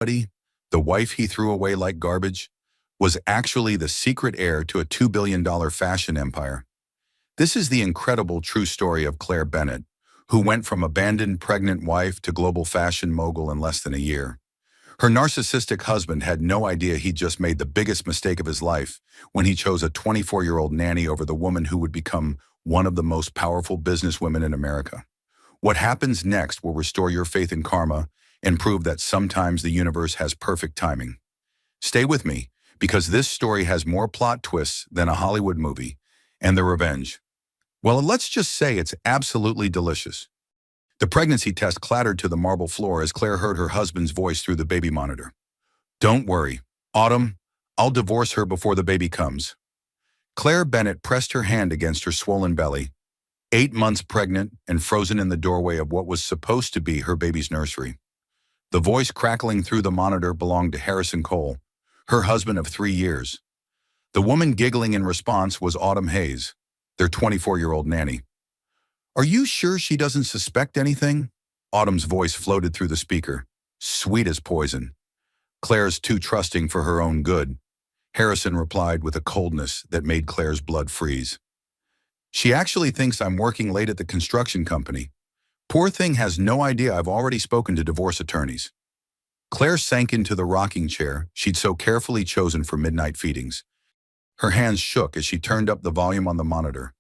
Daughte, the wife he threw away like garbage, was actually the secret heir to a $2 billion fashion empire. This is the incredible true story of Claire Bennett, who went from abandoned pregnant wife to global fashion mogul in less than a year. Her narcissistic husband had no idea he'd just made the biggest mistake of his life when he chose a 24-year-old nanny over the woman who would become one of the most powerful businesswomen in America. What happens next will restore your faith in karma and prove that sometimes the universe has perfect timing. Stay with me, because this story has more plot twists than a Hollywood movie, and the revenge. Well, let's just say it's absolutely delicious. The pregnancy test clattered to the marble floor as Claire heard her husband's voice through the baby monitor. "Don't worry, Autumn, I'll divorce her before the baby comes." Claire Bennett pressed her hand against her swollen belly, 8 months pregnant and frozen in the doorway of what was supposed to be her baby's nursery. The voice crackling through the monitor belonged to Harrison Cole, her husband of 3 years. The woman giggling in response was Autumn Hayes, their 24-year-old nanny. "Are you sure she doesn't suspect anything?" Autumn's voice floated through the speaker, sweet as poison. "Claire's too trusting for her own good," Harrison replied with a coldness that made Claire's blood freeze. "She actually thinks I'm working late at the construction company. Poor thing has no idea I've already spoken to divorce attorneys." Claire sank into the rocking chair she'd so carefully chosen for midnight feedings. Her hands shook as she turned up the volume on the monitor.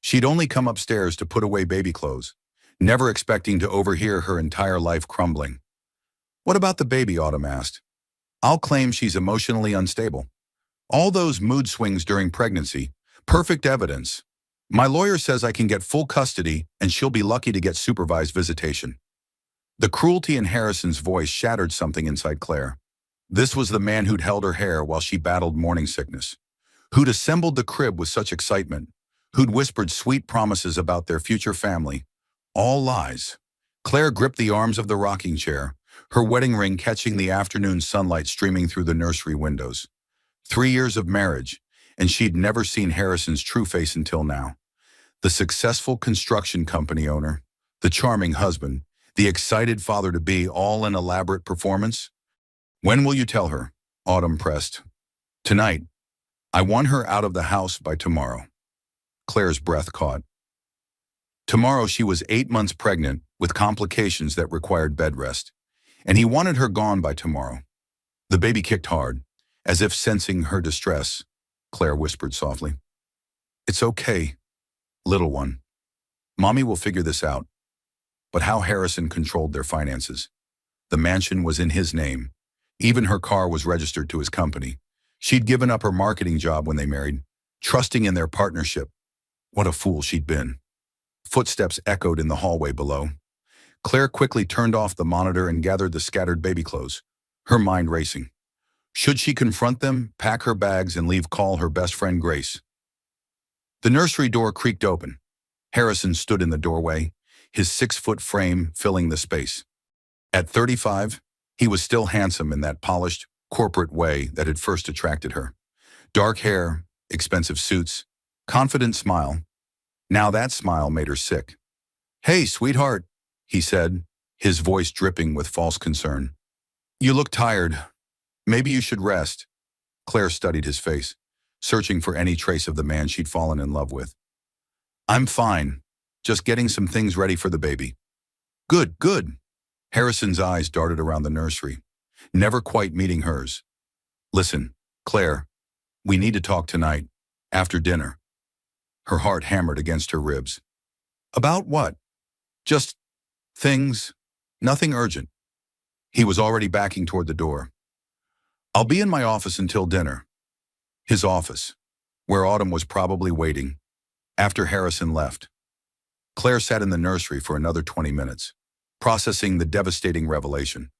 She'd only come upstairs to put away baby clothes, never expecting to overhear her entire life crumbling. "What about the baby?" Autumn asked. "I'll claim she's emotionally unstable. All those mood swings during pregnancy, perfect evidence. My lawyer says I can get full custody and she'll be lucky to get supervised visitation." The cruelty in Harrison's voice shattered something inside Claire. This was the man who'd held her hair while she battled morning sickness, who'd assembled the crib with such excitement, who'd whispered sweet promises about their future family. All lies. Claire gripped the arms of the rocking chair, her wedding ring catching the afternoon sunlight streaming through the nursery windows. 3 years of marriage, and she'd never seen Harrison's true face until now. The successful construction company owner, the charming husband, the excited father-to-be, all an elaborate performance. "When will you tell her?" Autumn pressed. "Tonight. I want her out of the house by tomorrow." Claire's breath caught. Tomorrow she was 8 months pregnant with complications that required bed rest, and he wanted her gone by tomorrow. The baby kicked hard, as if sensing her distress. Claire whispered softly, "It's okay, little one. Mommy will figure this out." But how Harrison controlled their finances. The mansion was in his name. Even her car was registered to his company. She'd given up her marketing job when they married, trusting in their partnership. What a fool she'd been. Footsteps echoed in the hallway below. Claire quickly turned off the monitor and gathered the scattered baby clothes, her mind racing. Should she confront them, pack her bags, and leave call her best friend Grace? The nursery door creaked open. Harrison stood in the doorway, his 6-foot frame filling the space. At 35, he was still handsome in that polished, corporate way that had first attracted her. Dark hair, expensive suits, confident smile. Now that smile made her sick. "Hey, sweetheart," he said, his voice dripping with false concern. "You look tired. Maybe you should rest." Claire studied his face, searching for any trace of the man she'd fallen in love with. "I'm fine. Just getting some things ready for the baby." "Good, good." Harrison's eyes darted around the nursery, never quite meeting hers. "Listen, Claire, we need to talk tonight, after dinner." Her heart hammered against her ribs. "About what?" "Just things. Nothing urgent." He was already backing toward the door. "I'll be in my office until dinner." His office, where Autumn was probably waiting, after Harrison left. Claire sat in the nursery for another 20 minutes, processing the devastating revelation.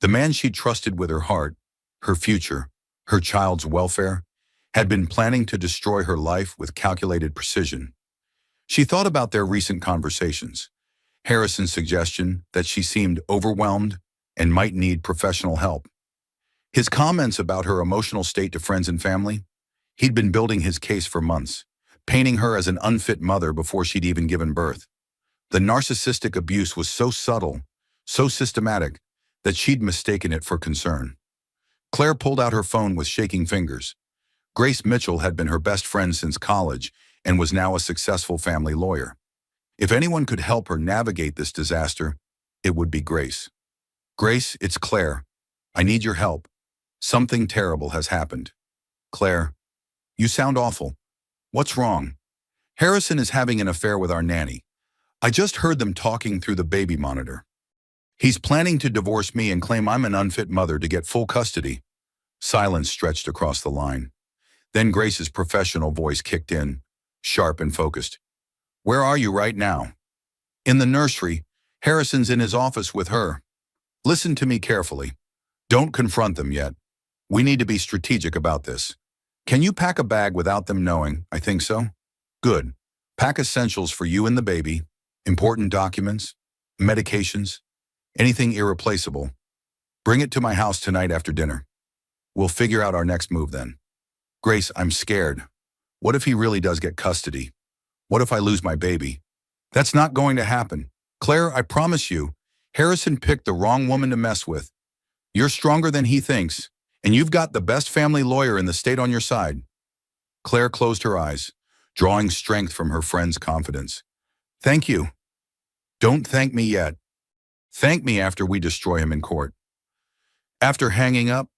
The man she trusted with her heart, her future, her child's welfare, had been planning to destroy her life with calculated precision. She thought about their recent conversations, Harrison's suggestion that she seemed overwhelmed and might need professional help. His comments about her emotional state to friends and family. He'd been building his case for months, painting her as an unfit mother before she'd even given birth. The narcissistic abuse was so subtle, so systematic, that she'd mistaken it for concern. Claire pulled out her phone with shaking fingers. Grace Mitchell had been her best friend since college and was now a successful family lawyer. If anyone could help her navigate this disaster, it would be Grace. Grace, it's Claire. I need your help. Something terrible has happened. Claire, you sound awful. What's wrong? Harrison is having an affair with our nanny. I just heard them talking through the baby monitor. He's planning to divorce me and claim I'm an unfit mother to get full custody. Silence stretched across the line. Then Grace's professional voice kicked in, sharp and focused. Where are you right now? In the nursery. Harrison's in his office with her. Listen to me carefully. Don't confront them yet. We need to be strategic about this. Can you pack a bag without them knowing? I think so. Good. Pack essentials for you and the baby, important documents, medications, anything irreplaceable. Bring it to my house tonight after dinner. We'll figure out our next move then. Grace, I'm scared. What if he really does get custody? What if I lose my baby? That's not going to happen. Claire, I promise you, Harrison picked the wrong woman to mess with. You're stronger than he thinks, and you've got the best family lawyer in the state on your side. Claire closed her eyes, drawing strength from her friend's confidence. Thank you. Don't thank me yet. Thank me after we destroy him in court. After hanging up,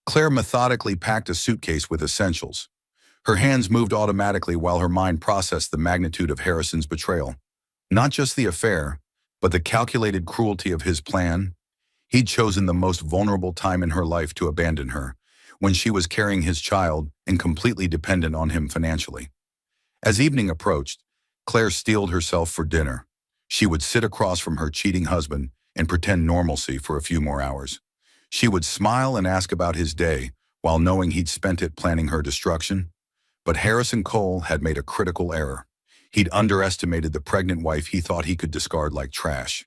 Claire methodically packed a suitcase with essentials. Her hands moved automatically while her mind processed the magnitude of Harrison's betrayal. Not just the affair, but the calculated cruelty of his plan. He'd chosen the most vulnerable time in her life to abandon her, when she was carrying his child and completely dependent on him financially. As evening approached, Claire steeled herself for dinner. She would sit across from her cheating husband and pretend normalcy for a few more hours. She would smile and ask about his day, while knowing he'd spent it planning her destruction. But Harrison Cole had made a critical error. He'd underestimated the pregnant wife he thought he could discard like trash.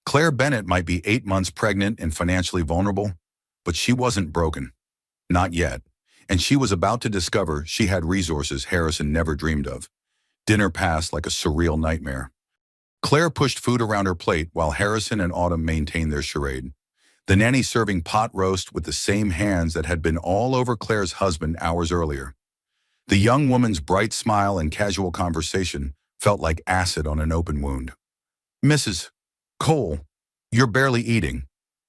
Claire Bennett might be 8 months pregnant and financially vulnerable, but she wasn't broken. Not yet. And she was about to discover she had resources Harrison never dreamed of. Dinner passed like a surreal nightmare. Claire pushed food around her plate while Harrison and Autumn maintained their charade. The nanny serving pot roast with the same hands that had been all over Claire's husband hours earlier. The young woman's bright smile and casual conversation felt like acid on an open wound. Mrs. Cole, you're barely eating,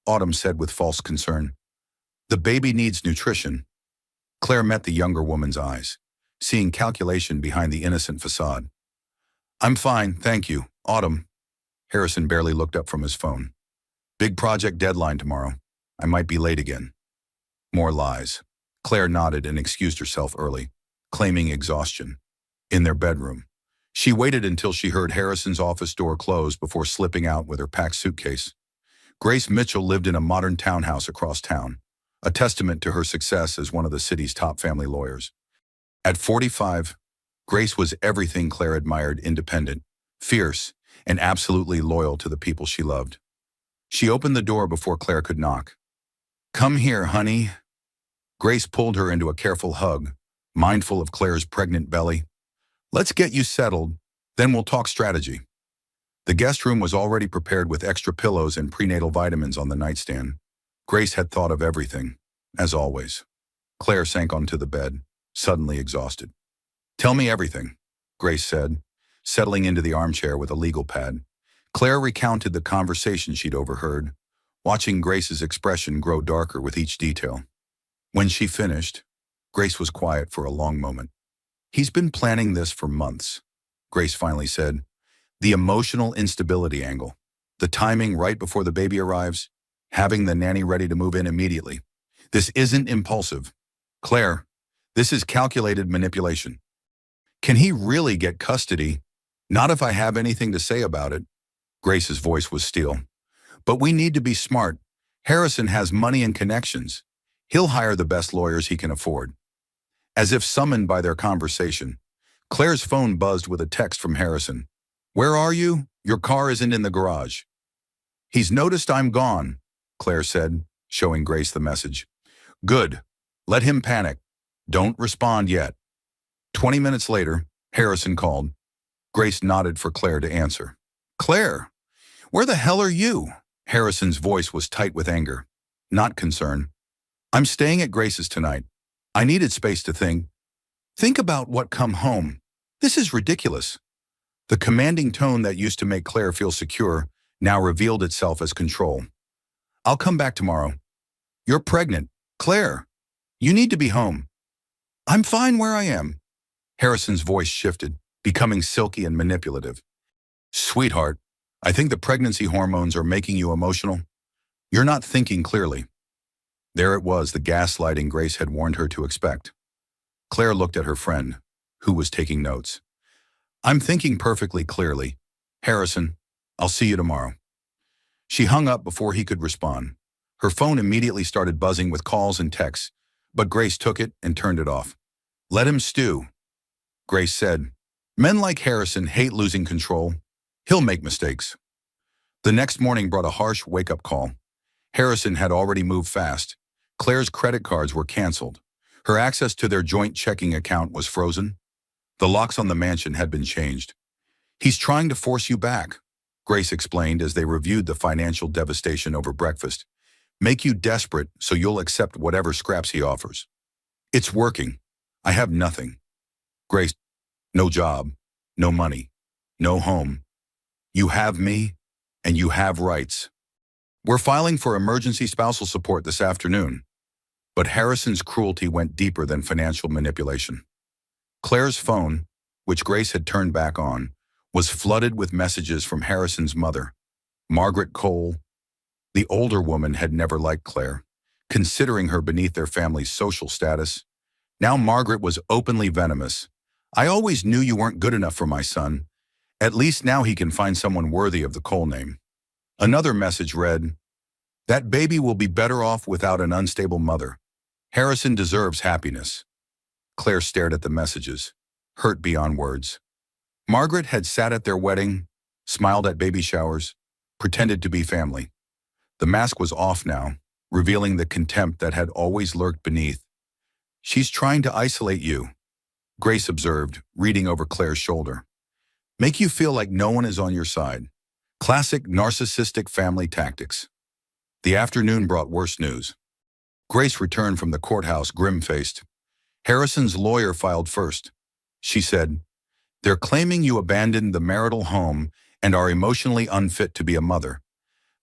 Autumn said with false concern. The baby needs nutrition. Claire met the younger woman's eyes, seeing calculation behind the innocent facade. I'm fine, thank you, Autumn. Harrison barely looked up from his phone. Big project deadline tomorrow. I might be late again. More lies. Claire nodded and excused herself early, claiming exhaustion. In their bedroom, she waited until she heard Harrison's office door close before slipping out with her packed suitcase. Grace Mitchell lived in a modern townhouse across town, a testament to her success as one of the city's top family lawyers. At 45, Grace was everything Claire admired: independent, fierce, and absolutely loyal to the people she loved. She opened the door before Claire could knock. Come here, honey. Grace pulled her into a careful hug, mindful of Claire's pregnant belly. Let's get you settled, then we'll talk strategy. The guest room was already prepared with extra pillows and prenatal vitamins on the nightstand. Grace had thought of everything, as always. Claire sank onto the bed, suddenly exhausted. Tell me everything, Grace said, settling into the armchair with a legal pad. Claire recounted the conversation she'd overheard, watching Grace's expression grow darker with each detail. When she finished, Grace was quiet for a long moment. He's been planning this for months, Grace finally said. The emotional instability angle, the timing right before the baby arrives, having the nanny ready to move in immediately. This isn't impulsive. Claire, this is calculated manipulation. Can he really get custody? Not if I have anything to say about it. Grace's voice was steel. But we need to be smart. Harrison has money and connections. He'll hire the best lawyers he can afford. As if summoned by their conversation, Claire's phone buzzed with a text from Harrison. Where are you? Your car isn't in the garage. He's noticed I'm gone, Claire said, showing Grace the message. Good. Let him panic. Don't respond yet. 20 minutes later, Harrison called. Grace nodded for Claire to answer. Claire, where the hell are you? Harrison's voice was tight with anger, not concern. I'm staying at Grace's tonight. I needed space to think. Think about what come home. This is ridiculous. The commanding tone that used to make Claire feel secure now revealed itself as control. I'll come back tomorrow. You're pregnant. Claire, you need to be home. I'm fine where I am. Harrison's voice shifted, becoming silky and manipulative. Sweetheart, I think the pregnancy hormones are making you emotional. You're not thinking clearly. There it was, the gaslighting Grace had warned her to expect. Claire looked at her friend, who was taking notes. I'm thinking perfectly clearly. Harrison, I'll see you tomorrow. She hung up before he could respond. Her phone immediately started buzzing with calls and texts, but Grace took it and turned it off. Let him stew, Grace said. Men like Harrison hate losing control. He'll make mistakes. The next morning brought a harsh wake-up call. Harrison had already moved fast. Claire's credit cards were canceled. Her access to their joint checking account was frozen. The locks on the mansion had been changed. He's trying to force you back, Grace explained as they reviewed the financial devastation over breakfast. Make you desperate so you'll accept whatever scraps he offers. It's working. I have nothing. Grace, no job, no money, no home. You have me, and you have rights. We're filing for emergency spousal support this afternoon. But Harrison's cruelty went deeper than financial manipulation. Claire's phone, which Grace had turned back on, was flooded with messages from Harrison's mother, Margaret Cole. The older woman had never liked Claire, considering her beneath their family's social status. Now Margaret was openly venomous. I always knew you weren't good enough for my son. At least now he can find someone worthy of the Cole name. Another message read, that baby will be better off without an unstable mother. Harrison deserves happiness. Claire stared at the messages, hurt beyond words. Margaret had sat at their wedding, smiled at baby showers, pretended to be family. The mask was off now, revealing the contempt that had always lurked beneath. She's trying to isolate you, Grace observed, reading over Claire's shoulder. Make you feel like no one is on your side. Classic narcissistic family tactics. The afternoon brought worse news. Grace returned from the courthouse grim-faced. Harrison's lawyer filed first. She said, they're claiming you abandoned the marital home and are emotionally unfit to be a mother.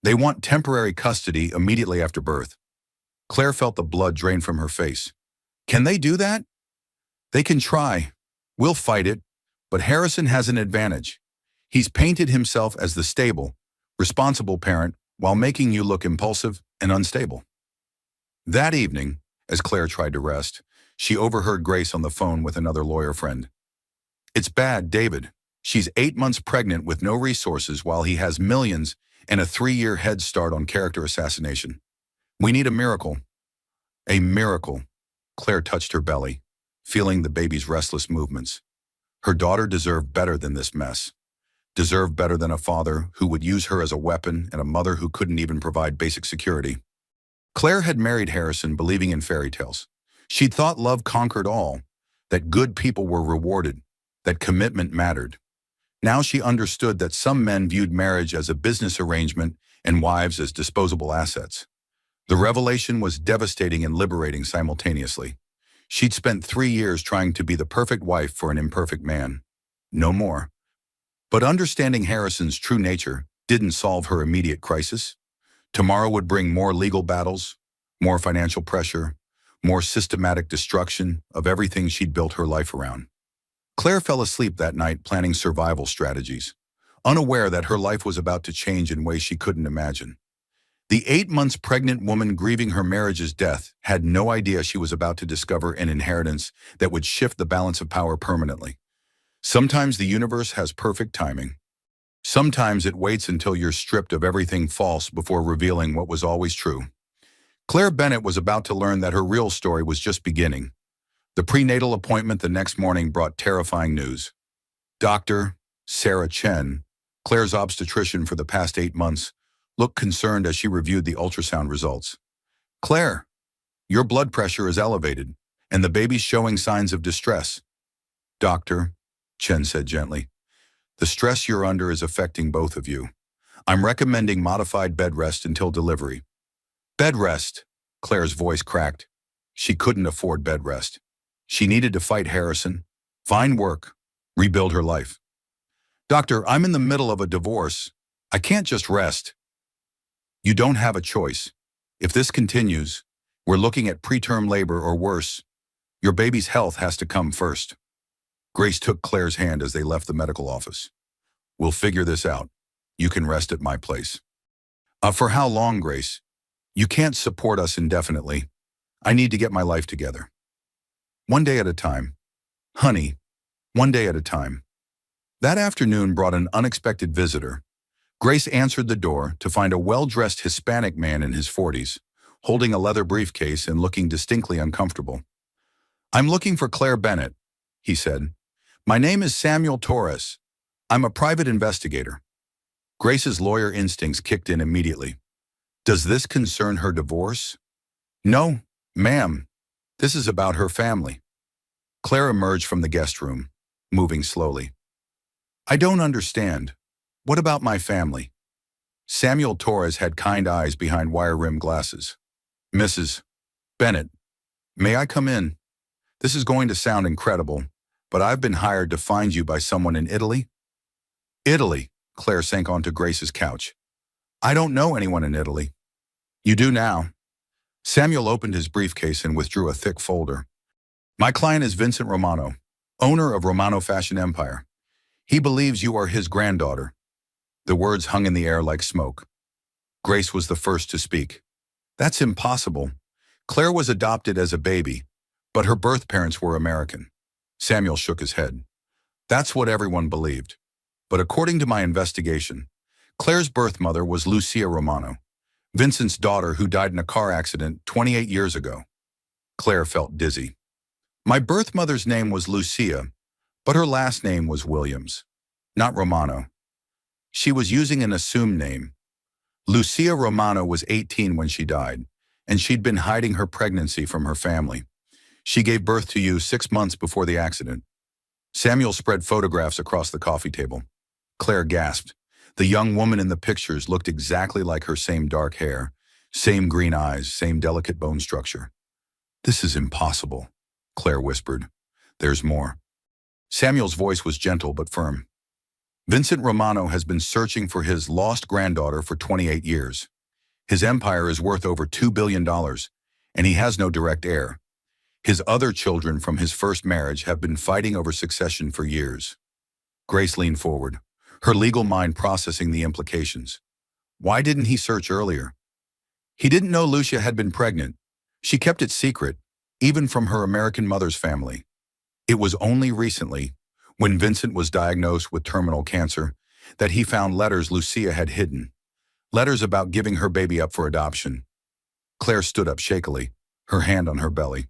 They want temporary custody immediately after birth. Claire felt the blood drain from her face. Can they do that? They can try. We'll fight it. But Harrison has an advantage. He's painted himself as the stable, responsible parent while making you look impulsive and unstable. That evening, as Claire tried to rest, she overheard Grace on the phone with another lawyer friend. It's bad, David. She's 8 months pregnant with no resources while he has millions and a 3-year head start on character assassination. We need a miracle. A miracle. Claire touched her belly, feeling the baby's restless movements. Her daughter deserved better than this mess. Deserved better than a father who would use her as a weapon and a mother who couldn't even provide basic security. Claire had married Harrison believing in fairy tales. She'd thought love conquered all, that good people were rewarded, that commitment mattered. Now she understood that some men viewed marriage as a business arrangement and wives as disposable assets. The revelation was devastating and liberating simultaneously. She'd spent 3 years trying to be the perfect wife for an imperfect man. No more. But understanding Harrison's true nature didn't solve her immediate crisis. Tomorrow would bring more legal battles, more financial pressure, more systematic destruction of everything she'd built her life around. Claire fell asleep that night planning survival strategies, unaware that her life was about to change in ways she couldn't imagine. The 8 months pregnant woman grieving her marriage's death had no idea she was about to discover an inheritance that would shift the balance of power permanently. Sometimes the universe has perfect timing. Sometimes it waits until you're stripped of everything false before revealing what was always true. Claire Bennett was about to learn that her real story was just beginning. The prenatal appointment the next morning brought terrifying news. Dr. Sarah Chen, Claire's obstetrician for the past 8 months, looked concerned as she reviewed the ultrasound results. Claire, your blood pressure is elevated, and the baby's showing signs of distress. Doctor, Chen said gently, the stress you're under is affecting both of you. I'm recommending modified bed rest until delivery. Bed rest. Claire's voice cracked. She couldn't afford bed rest. She needed to fight Harrison, find work, rebuild her life. Doctor, I'm in the middle of a divorce. I can't just rest. You don't have a choice. If this continues, we're looking at preterm labor or worse. Your baby's health has to come first. Grace took Claire's hand as they left the medical office. We'll figure this out. You can rest at my place. For how long, Grace? You can't support us indefinitely. I need to get my life together. One day at a time. Honey, one day at a time. That afternoon brought an unexpected visitor. Grace answered the door to find a well-dressed Hispanic man in his 40s, holding a leather briefcase and looking distinctly uncomfortable. I'm looking for Claire Bennett, he said. My name is Samuel Torres. I'm a private investigator. Grace's lawyer instincts kicked in immediately. Does this concern her divorce? No, ma'am. This is about her family. Claire emerged from the guest room, moving slowly. I don't understand. What about my family? Samuel Torres had kind eyes behind wire-rimmed glasses. Mrs. Bennett, may I come in? This is going to sound incredible, but I've been hired to find you by someone in Italy. Italy, Claire sank onto Grace's couch. I don't know anyone in Italy. You do now. Samuel opened his briefcase and withdrew a thick folder. My client is Vincent Romano, owner of Romano Fashion Empire. He believes you are his granddaughter. The words hung in the air like smoke. Grace was the first to speak. That's impossible. Claire was adopted as a baby, but her birth parents were American. Samuel shook his head. That's what everyone believed. But according to my investigation, Claire's birth mother was Lucia Romano, Vincent's daughter who died in a car accident 28 years ago. Claire felt dizzy. My birth mother's name was Lucia, but her last name was Williams, not Romano. She was using an assumed name. Lucia Romano was 18 when she died, and she'd been hiding her pregnancy from her family. She gave birth to you 6 months before the accident. Samuel spread photographs across the coffee table. Claire gasped. The young woman in the pictures looked exactly like her, same dark hair, same green eyes, same delicate bone structure. This is impossible, Claire whispered. There's more. Samuel's voice was gentle but firm. Vincent Romano has been searching for his lost granddaughter for 28 years. His empire is worth over $2 billion, and he has no direct heir. His other children from his first marriage have been fighting over succession for years. Grace leaned forward, her legal mind processing the implications. Why didn't he search earlier? He didn't know Lucia had been pregnant. She kept it secret, even from her American mother's family. It was only recently, when Vincent was diagnosed with terminal cancer, that he found letters Lucia had hidden. Letters about giving her baby up for adoption. Claire stood up shakily, her hand on her belly.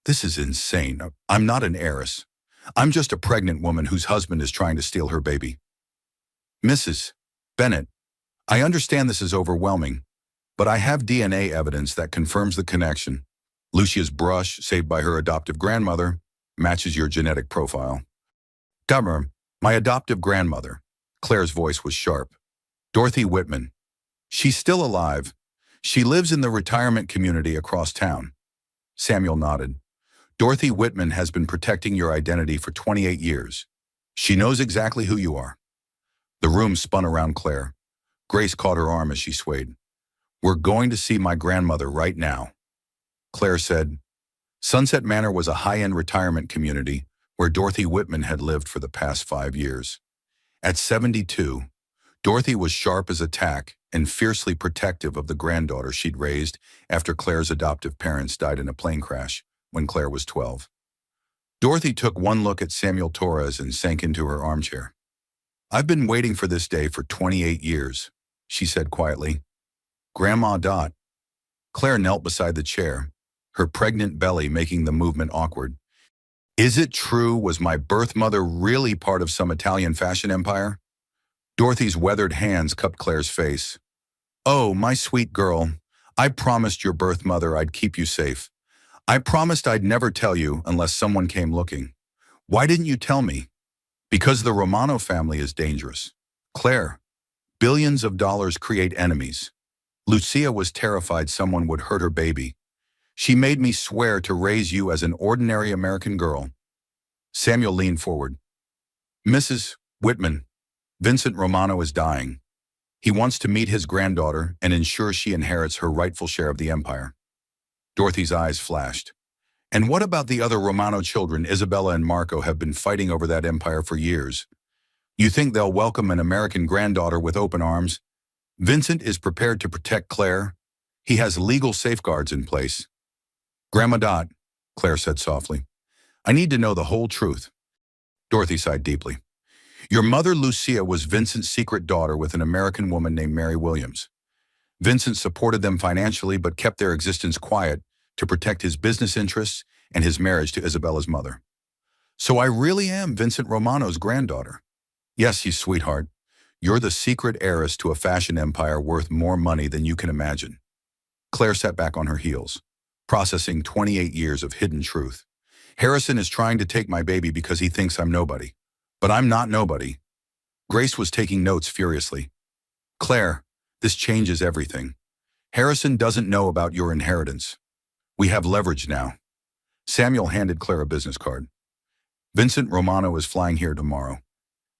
This is insane. I'm not an heiress. I'm just a pregnant woman whose husband is trying to steal her baby. Mrs. Bennett, I understand this is overwhelming, but I have DNA evidence that confirms the connection. Lucia's brush, saved by her adoptive grandmother, matches your genetic profile. Governor, my adoptive grandmother. Claire's voice was sharp. Dorothy Whitman. She's still alive. She lives in the retirement community across town. Samuel nodded. Dorothy Whitman has been protecting your identity for 28 years. She knows exactly who you are. The room spun around Claire. Grace caught her arm as she swayed. We're going to see my grandmother right now. Claire said. Sunset Manor was a high-end retirement community where Dorothy Whitman had lived for the past 5 years. At 72, Dorothy was sharp as a tack and fiercely protective of the granddaughter she'd raised after Claire's adoptive parents died in a plane crash when Claire was 12. Dorothy took one look at Samuel Torres and sank into her armchair. I've been waiting for this day for 28 years, she said quietly. Grandma Daughte. Claire knelt beside the chair, her pregnant belly making the movement awkward. Is it true? Was my birth mother really part of some Italian fashion empire? Dorothy's weathered hands cupped Claire's face. Oh, my sweet girl, I promised your birth mother I'd keep you safe. I promised I'd never tell you unless someone came looking. Why didn't you tell me? Because the Romano family is dangerous. Claire, Billions of dollars create enemies. Lucia was terrified someone would hurt her baby. She made me swear to raise you as an ordinary American girl. Samuel leaned forward. Mrs. Whitman, Vincent Romano is dying. He wants to meet his granddaughter and ensure she inherits her rightful share of the empire. Dorothy's eyes flashed. And what about the other Romano children? Isabella and Marco have been fighting over that empire for years. You think they'll welcome an American granddaughter with open arms? Vincent is prepared to protect Claire. He has legal safeguards in place. Grandma Daughte, Claire said softly, I need to know the whole truth. Dorothy sighed deeply. Your mother, Lucia, was Vincent's secret daughter with an American woman named Mary Williams. Vincent supported them financially but kept their existence quiet to protect his business interests and his marriage to Isabella's mother. So I really am Vincent Romano's granddaughter. Yes, you sweetheart. You're the secret heiress to a fashion empire worth more money than you can imagine. Claire sat back on her heels, processing 28 years of hidden truth. Harrison is trying to take my baby because he thinks I'm nobody. But I'm not nobody. Grace was taking notes furiously. Claire, this changes everything. Harrison doesn't know about your inheritance. We have leverage now. Samuel handed Claire a business card. Vincent Romano is flying here tomorrow.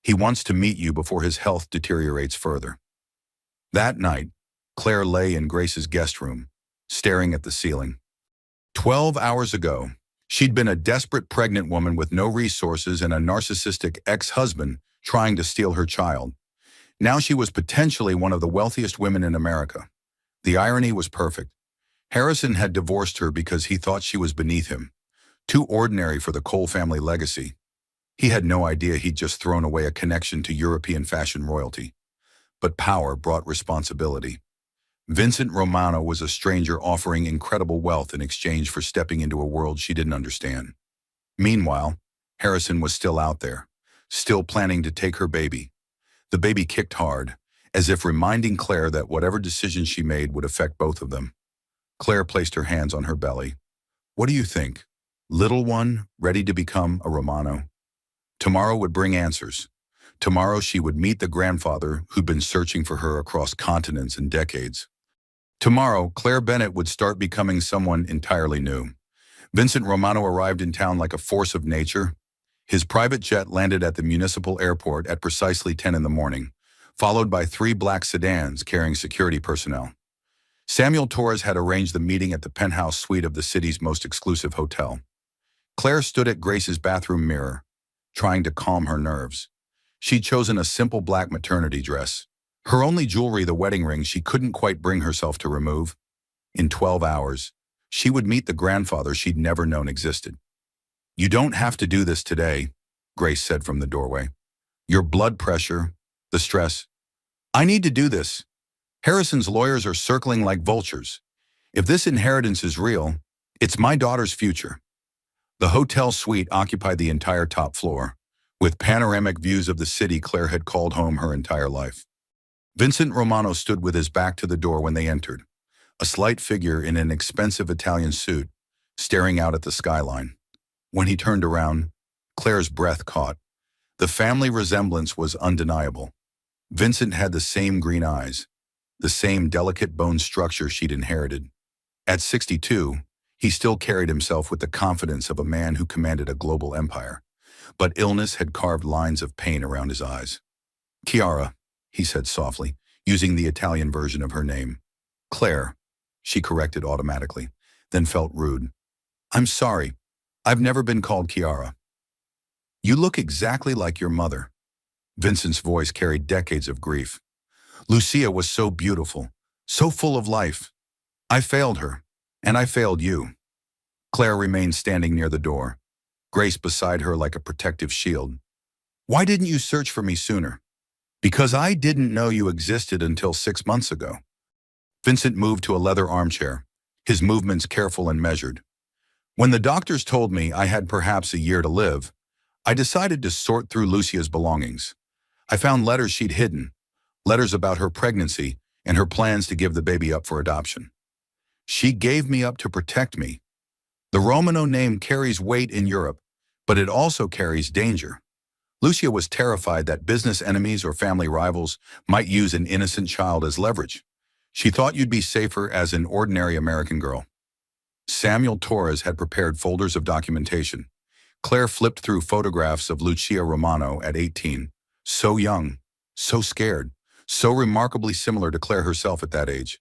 He wants to meet you before his health deteriorates further. That night, Claire lay in Grace's guest room, staring at the ceiling. 12 hours ago, she'd been a desperate pregnant woman with no resources and a narcissistic ex-husband trying to steal her child. Now she was potentially one of the wealthiest women in America. The irony was perfect. Harrison had divorced her because he thought she was beneath him, too ordinary for the Cole family legacy. He had no idea he'd just thrown away a connection to European fashion royalty. But power brought responsibility. Vincent Romano was a stranger offering incredible wealth in exchange for stepping into a world she didn't understand. Meanwhile, Harrison was still out there, still planning to take her baby. The baby kicked hard, as if reminding Claire that whatever decision she made would affect both of them. Claire placed her hands on her belly. What do you think? Little one, ready to become a Romano? Tomorrow would bring answers. Tomorrow she would meet the grandfather who'd been searching for her across continents and decades. Tomorrow, Claire Bennett would start becoming someone entirely new. Vincent Romano arrived in town like a force of nature. His private jet landed at the municipal airport at precisely 10 in the morning, followed by 3 black sedans carrying security personnel. Samuel Torres had arranged the meeting at the penthouse suite of the city's most exclusive hotel. Claire stood at Grace's bathroom mirror, trying to calm her nerves. She'd chosen a simple black maternity dress. Her only jewelry, the wedding ring she couldn't quite bring herself to remove. In 12 hours, she would meet the grandfather she'd never known existed. You don't have to do this today, Grace said from the doorway. Your blood pressure, the stress. I need to do this. Harrison's lawyers are circling like vultures. If this inheritance is real, it's my daughter's future. The hotel suite occupied the entire top floor, with panoramic views of the city Claire had called home her entire life. Vincent Romano stood with his back to the door when they entered, a slight figure in an expensive Italian suit, staring out at the skyline. When he turned around, Claire's breath caught. The family resemblance was undeniable. Vincent had the same green eyes, the same delicate bone structure she'd inherited. At 62, he still carried himself with the confidence of a man who commanded a global empire. But illness had carved lines of pain around his eyes. Chiara, he said softly, using the Italian version of her name. Claire, she corrected automatically, then felt rude. I'm sorry, I've never been called Chiara. You look exactly like your mother. Vincent's voice carried decades of grief. Lucia was so beautiful, so full of life. I failed her, and I failed you. Claire remained standing near the door, Grace beside her like a protective shield. Why didn't you search for me sooner? Because I didn't know you existed until 6 months ago. Vincent moved to a leather armchair, his movements careful and measured. When the doctors told me I had perhaps a year to live, I decided to sort through Lucia's belongings. I found letters she'd hidden, letters about her pregnancy and her plans to give the baby up for adoption. She gave me up to protect me. The Romano name carries weight in Europe, but it also carries danger. Lucia was terrified that business enemies or family rivals might use an innocent child as leverage. She thought you'd be safer as an ordinary American girl. Samuel Torres had prepared folders of documentation. Claire flipped through photographs of Lucia Romano at 18. So young, so scared, so remarkably similar to Claire herself at that age.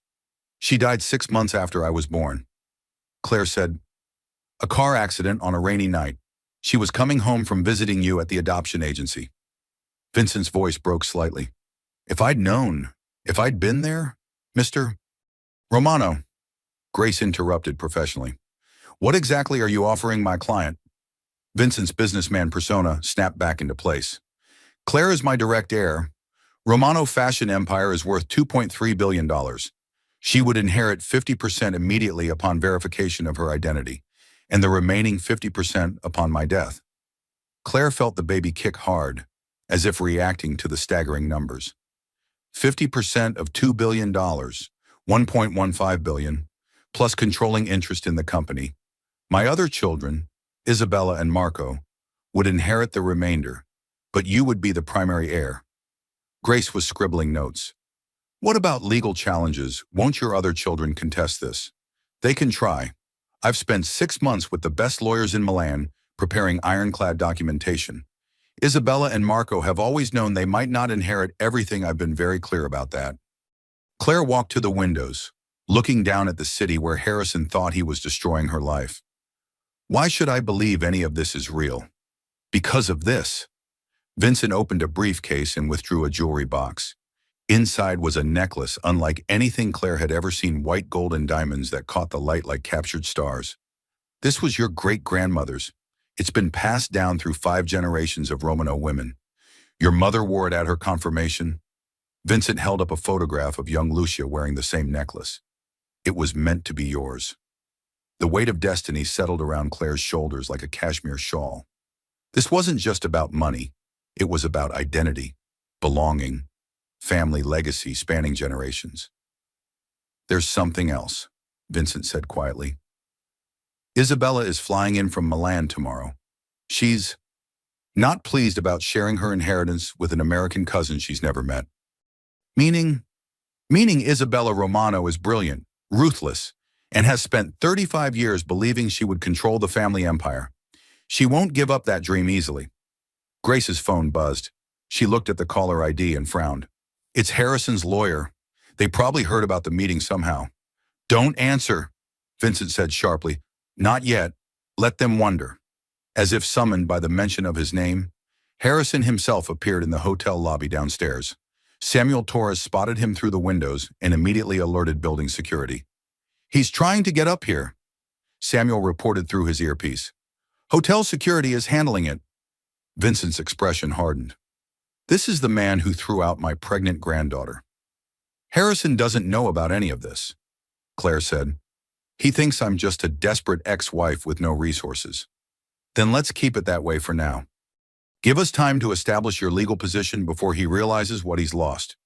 She died 6 months after I was born. Claire said, "A car accident on a rainy night. She was coming home from visiting you at the adoption agency." Vincent's voice broke slightly. If I'd been there, Mr. Romano." Grace interrupted professionally. "What exactly are you offering my client?" Vincent's businessman persona snapped back into place. "Claire is my direct heir. Romano fashion empire is worth $2.3 billion. She would inherit 50% immediately upon verification of her identity, and the remaining 50% upon my death." Claire felt the baby kick hard, as if reacting to the staggering numbers. 50% of $2 billion, $1.15 billion, plus controlling interest in the company. My other children, Isabella and Marco, would inherit the remainder, but you would be the primary heir. Grace was scribbling notes. "What about legal challenges? Won't your other children contest this?" "They can try. I've spent 6 months with the best lawyers in Milan preparing ironclad documentation. Isabella and Marco have always known they might not inherit everything. I've been very clear about that." Claire walked to the windows, looking down at the city where Harrison thought he was destroying her life. "Why should I believe any of this is real?" "Because of this." Vincent opened a briefcase and withdrew a jewelry box. Inside was a necklace unlike anything Claire had ever seen, white gold and diamonds that caught the light like captured stars. "This was your great-grandmother's. It's been passed down through 5 generations of Romano women. Your mother wore it at her confirmation." Vincent held up a photograph of young Lucia wearing the same necklace. "It was meant to be yours." The weight of destiny settled around Claire's shoulders like a cashmere shawl. This wasn't just about money. It was about identity, belonging, family legacy spanning generations. "There's something else," Vincent said quietly. "Isabella is flying in from Milan tomorrow. She's not pleased about sharing her inheritance with an American cousin she's never met." Meaning Isabella Romano is brilliant, ruthless, and has spent 35 years believing she would control the family empire. She won't give up that dream easily. Grace's phone buzzed. She looked at the caller ID and frowned. "It's Harrison's lawyer. They probably heard about the meeting somehow." "Don't answer," Vincent said sharply. "Not yet. Let them wonder." As if summoned by the mention of his name, Harrison himself appeared in the hotel lobby downstairs. Samuel Torres spotted him through the windows and immediately alerted building security. "He's trying to get up here," Samuel reported through his earpiece. "Hotel security is handling it." Vincent's expression hardened. "This is the man who threw out my pregnant granddaughter." "Harrison doesn't know about any of this," Claire said. "He thinks I'm just a desperate ex-wife with no resources." "Then let's keep it that way for now. Give us time to establish your legal position before he realizes what he's lost."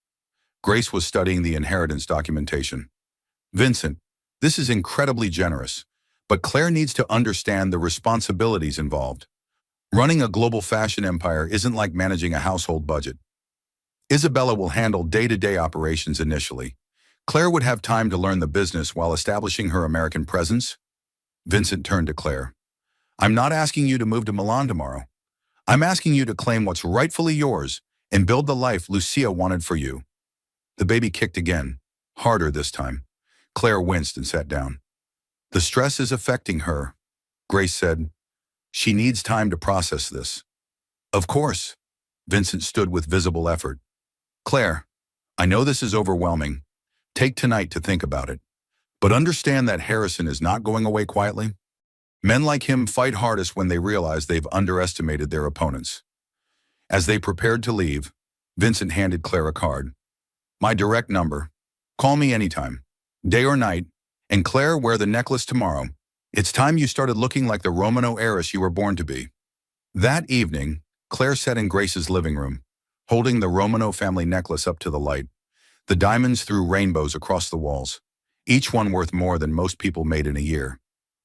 Grace was studying the inheritance documentation. "Vincent, this is incredibly generous, but Claire needs to understand the responsibilities involved. Running a global fashion empire isn't like managing a household budget. Isabella will handle day-to-day operations initially. Claire would have time to learn the business while establishing her American presence." Vincent turned to Claire. "I'm not asking you to move to Milan tomorrow. I'm asking you to claim what's rightfully yours and build the life Lucia wanted for you." The baby kicked again, harder this time. Claire winced and sat down. "The stress is affecting her," Grace said. "She needs time to process this." "Of course." Vincent stood with visible effort. "Claire, I know this is overwhelming. Take tonight to think about it. But understand that Harrison is not going away quietly. Men like him fight hardest when they realize they've underestimated their opponents." As they prepared to leave, Vincent handed Claire a card. "My direct number. Call me anytime, day or night, and Claire, wear the necklace tomorrow. It's time you started looking like the Romano heiress you were born to be." That evening, Claire sat in Grace's living room, holding the Romano family necklace up to the light. The diamonds threw rainbows across the walls, each one worth more than most people made in a year.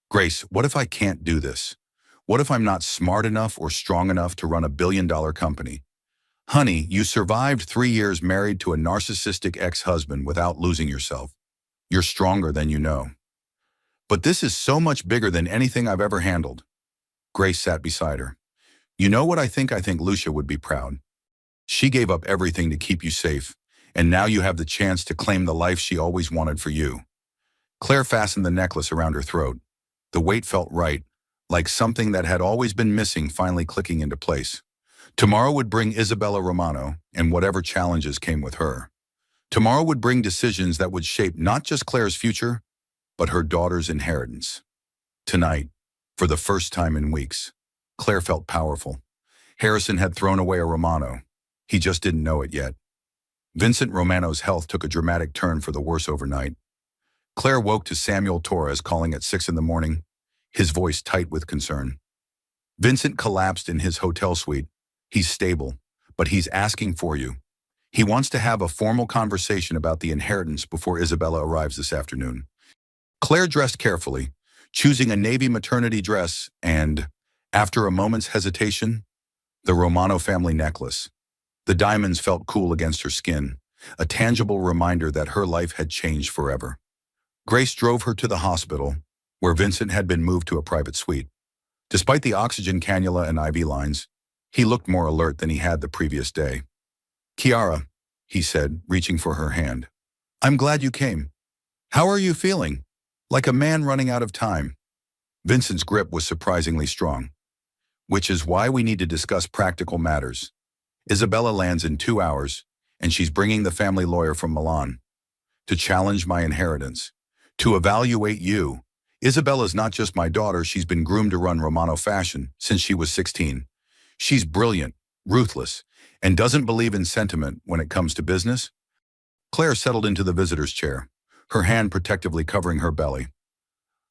"Grace, what if I can't do this? What if I'm not smart enough or strong enough to run a $1 billion company? Honey, you survived 3 years married to a narcissistic ex-husband without losing yourself. You're stronger than you know. But this is so much bigger than anything I've ever handled. Grace sat beside her. You know what I think? I think Lucia would be proud. She gave up everything to keep you safe, and now you have the chance to claim the life she always wanted for you. Claire fastened the necklace around her throat. The weight felt right, like something that had always been missing finally clicking into place. Tomorrow would bring Isabella Romano and whatever challenges came with her. Tomorrow would bring decisions that would shape not just Claire's future, but her daughter's inheritance. Tonight, for the first time in weeks, Claire felt powerful. Harrison had thrown away a Romano. He just didn't know it yet. Vincent Romano's health took a dramatic turn for the worse overnight. Claire woke to Samuel Torres calling at 6 in the morning, his voice tight with concern. Vincent collapsed in his hotel suite. He's stable, but he's asking for you. He wants to have a formal conversation about the inheritance before Isabella arrives this afternoon. Claire dressed carefully, choosing a navy maternity dress and, after a moment's hesitation, the Romano family necklace. The diamonds felt cool against her skin, a tangible reminder that her life had changed forever. Grace drove her to the hospital, where Vincent had been moved to a private suite. Despite the oxygen cannula and IV lines, he looked more alert than he had the previous day. Kiara, he said, reaching for her hand. I'm glad you came. How are you feeling? Like a man running out of time. Vincent's grip was surprisingly strong. Which is why we need to discuss practical matters. Isabella lands in 2 hours, and she's bringing the family lawyer from Milan to challenge my inheritance, to evaluate you. Isabella's not just my daughter, she's been groomed to run Romano fashion since she was 16. She's brilliant, ruthless, and doesn't believe in sentiment when it comes to business. Claire settled into the visitor's chair, her hand protectively covering her belly.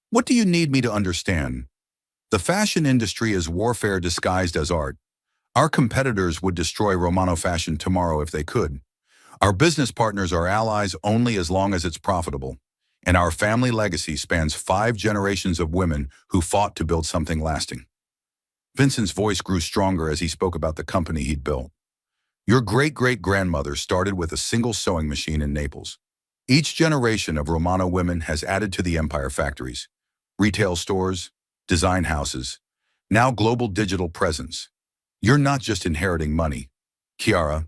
What do you need me to understand? The fashion industry is warfare disguised as art. Our competitors would destroy Romano fashion tomorrow if they could. Our business partners are allies only as long as it's profitable. And our family legacy spans 5 generations of women who fought to build something lasting. Vincent's voice grew stronger as he spoke about the company he'd built. Your great-great-grandmother started with a single sewing machine in Naples. Each generation of Romano women has added to the empire: factories, retail stores, design houses, now global digital presence. You're not just inheriting money, Kiara,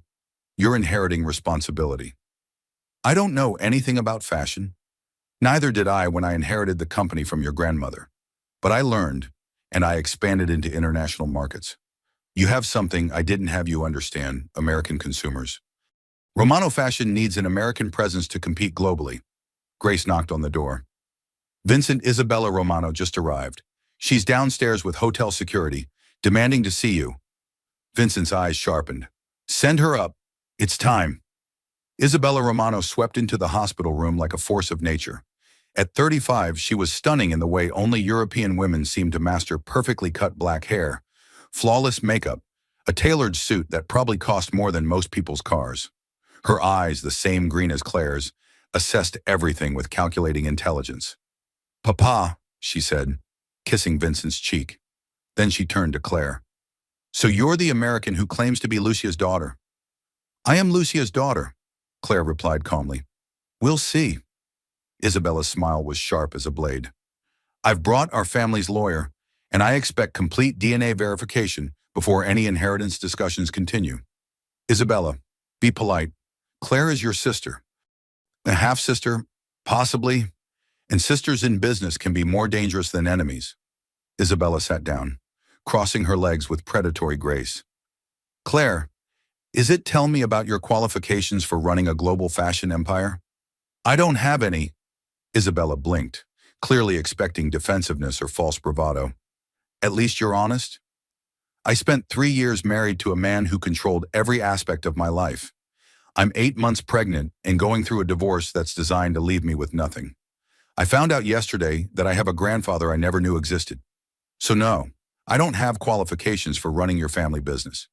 you're inheriting responsibility. I don't know anything about fashion. Neither did I when I inherited the company from your grandmother. But I learned, and I expanded into international markets. You have something I didn't have you understand: American consumers. Romano fashion needs an American presence to compete globally. Grace knocked on the door. Vincent, Isabella Romano just arrived. She's downstairs with hotel security, demanding to see you. Vincent's eyes sharpened. Send her up. It's time. Isabella Romano swept into the hospital room like a force of nature. At 35, she was stunning in the way only European women seem to master: perfectly cut black hair, flawless makeup, a tailored suit that probably cost more than most people's cars. Her eyes, the same green as Claire's, assessed everything with calculating intelligence. Papa, she said, kissing Vincent's cheek. Then she turned to Claire. So you're the American who claims to be Lucia's daughter? I am Lucia's daughter, Claire replied calmly. We'll see. Isabella's smile was sharp as a blade. I've brought our family's lawyer, and I expect complete DNA verification before any inheritance discussions continue. Isabella, be polite. Claire is your sister. A half-sister, possibly, and sisters in business can be more dangerous than enemies. Isabella sat down, crossing her legs with predatory grace. Claire, tell me about your qualifications for running a global fashion empire? I don't have any. Isabella blinked, clearly expecting defensiveness or false bravado. At least you're honest? I spent 3 years married to a man who controlled every aspect of my life. I'm 8 months pregnant and going through a divorce that's designed to leave me with nothing. I found out yesterday that I have a grandfather I never knew existed. So no, I don't have qualifications for running your family business.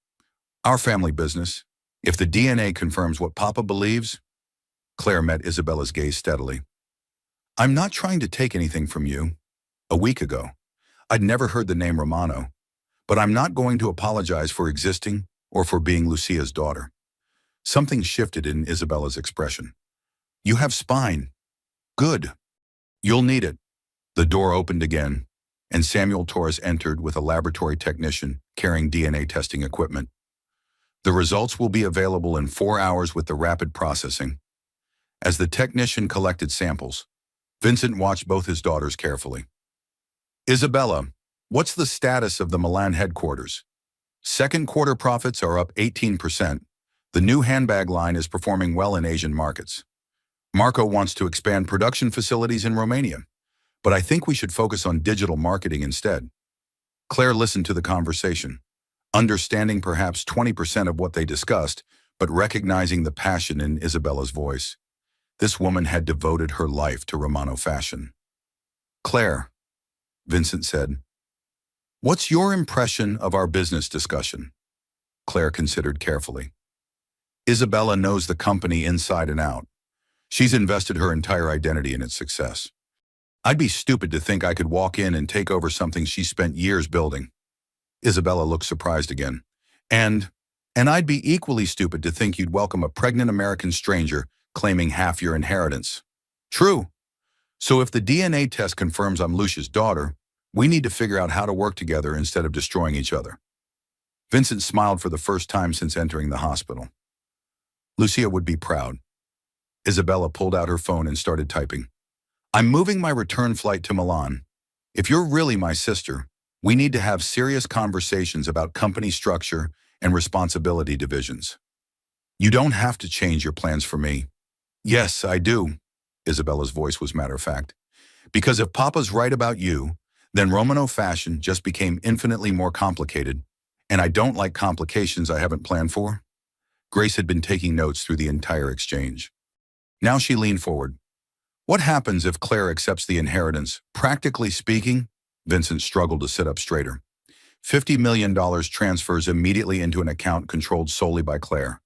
Our family business, if the DNA confirms what Papa believes. Claire met Isabella's gaze steadily. I'm not trying to take anything from you. A week ago, I'd never heard the name Romano, but I'm not going to apologize for existing or for being Lucia's daughter. Something shifted in Isabella's expression. You have spine. Good. You'll need it. The door opened again, and Samuel Torres entered with a laboratory technician carrying DNA testing equipment. The results will be available in 4 hours with the rapid processing. As the technician collected samples, Vincent watched both his daughters carefully. Isabella, what's the status of the Milan headquarters? Second quarter profits are up 18%. The new handbag line is performing well in Asian markets. Marco wants to expand production facilities in Romania, but I think we should focus on digital marketing instead. Claire listened to the conversation, understanding perhaps 20% of what they discussed, but recognizing the passion in Isabella's voice. This woman had devoted her life to Romano fashion. Claire, Vincent said, what's your impression of our business discussion? Claire considered carefully. Isabella knows the company inside and out. She's invested her entire identity in its success. I'd be stupid to think I could walk in and take over something she spent years building. Isabella looked surprised again. And I'd be equally stupid to think you'd welcome a pregnant American stranger claiming half your inheritance. True. So if the DNA test confirms I'm Lucia's daughter, we need to figure out how to work together instead of destroying each other. Vincent smiled for the first time since entering the hospital. Lucia would be proud. Isabella pulled out her phone and started typing. I'm moving my return flight to Milan. If you're really my sister, we need to have serious conversations about company structure and responsibility divisions. You don't have to change your plans for me. Yes, I do. Isabella's voice was matter-of-fact. Because if Papa's right about you, then Romano fashion just became infinitely more complicated, and I don't like complications I haven't planned for. Grace had been taking notes through the entire exchange. Now she leaned forward. What happens if Claire accepts the inheritance? Practically speaking, Vincent struggled to sit up straighter. $50 million transfers immediately into an account controlled solely by Claire.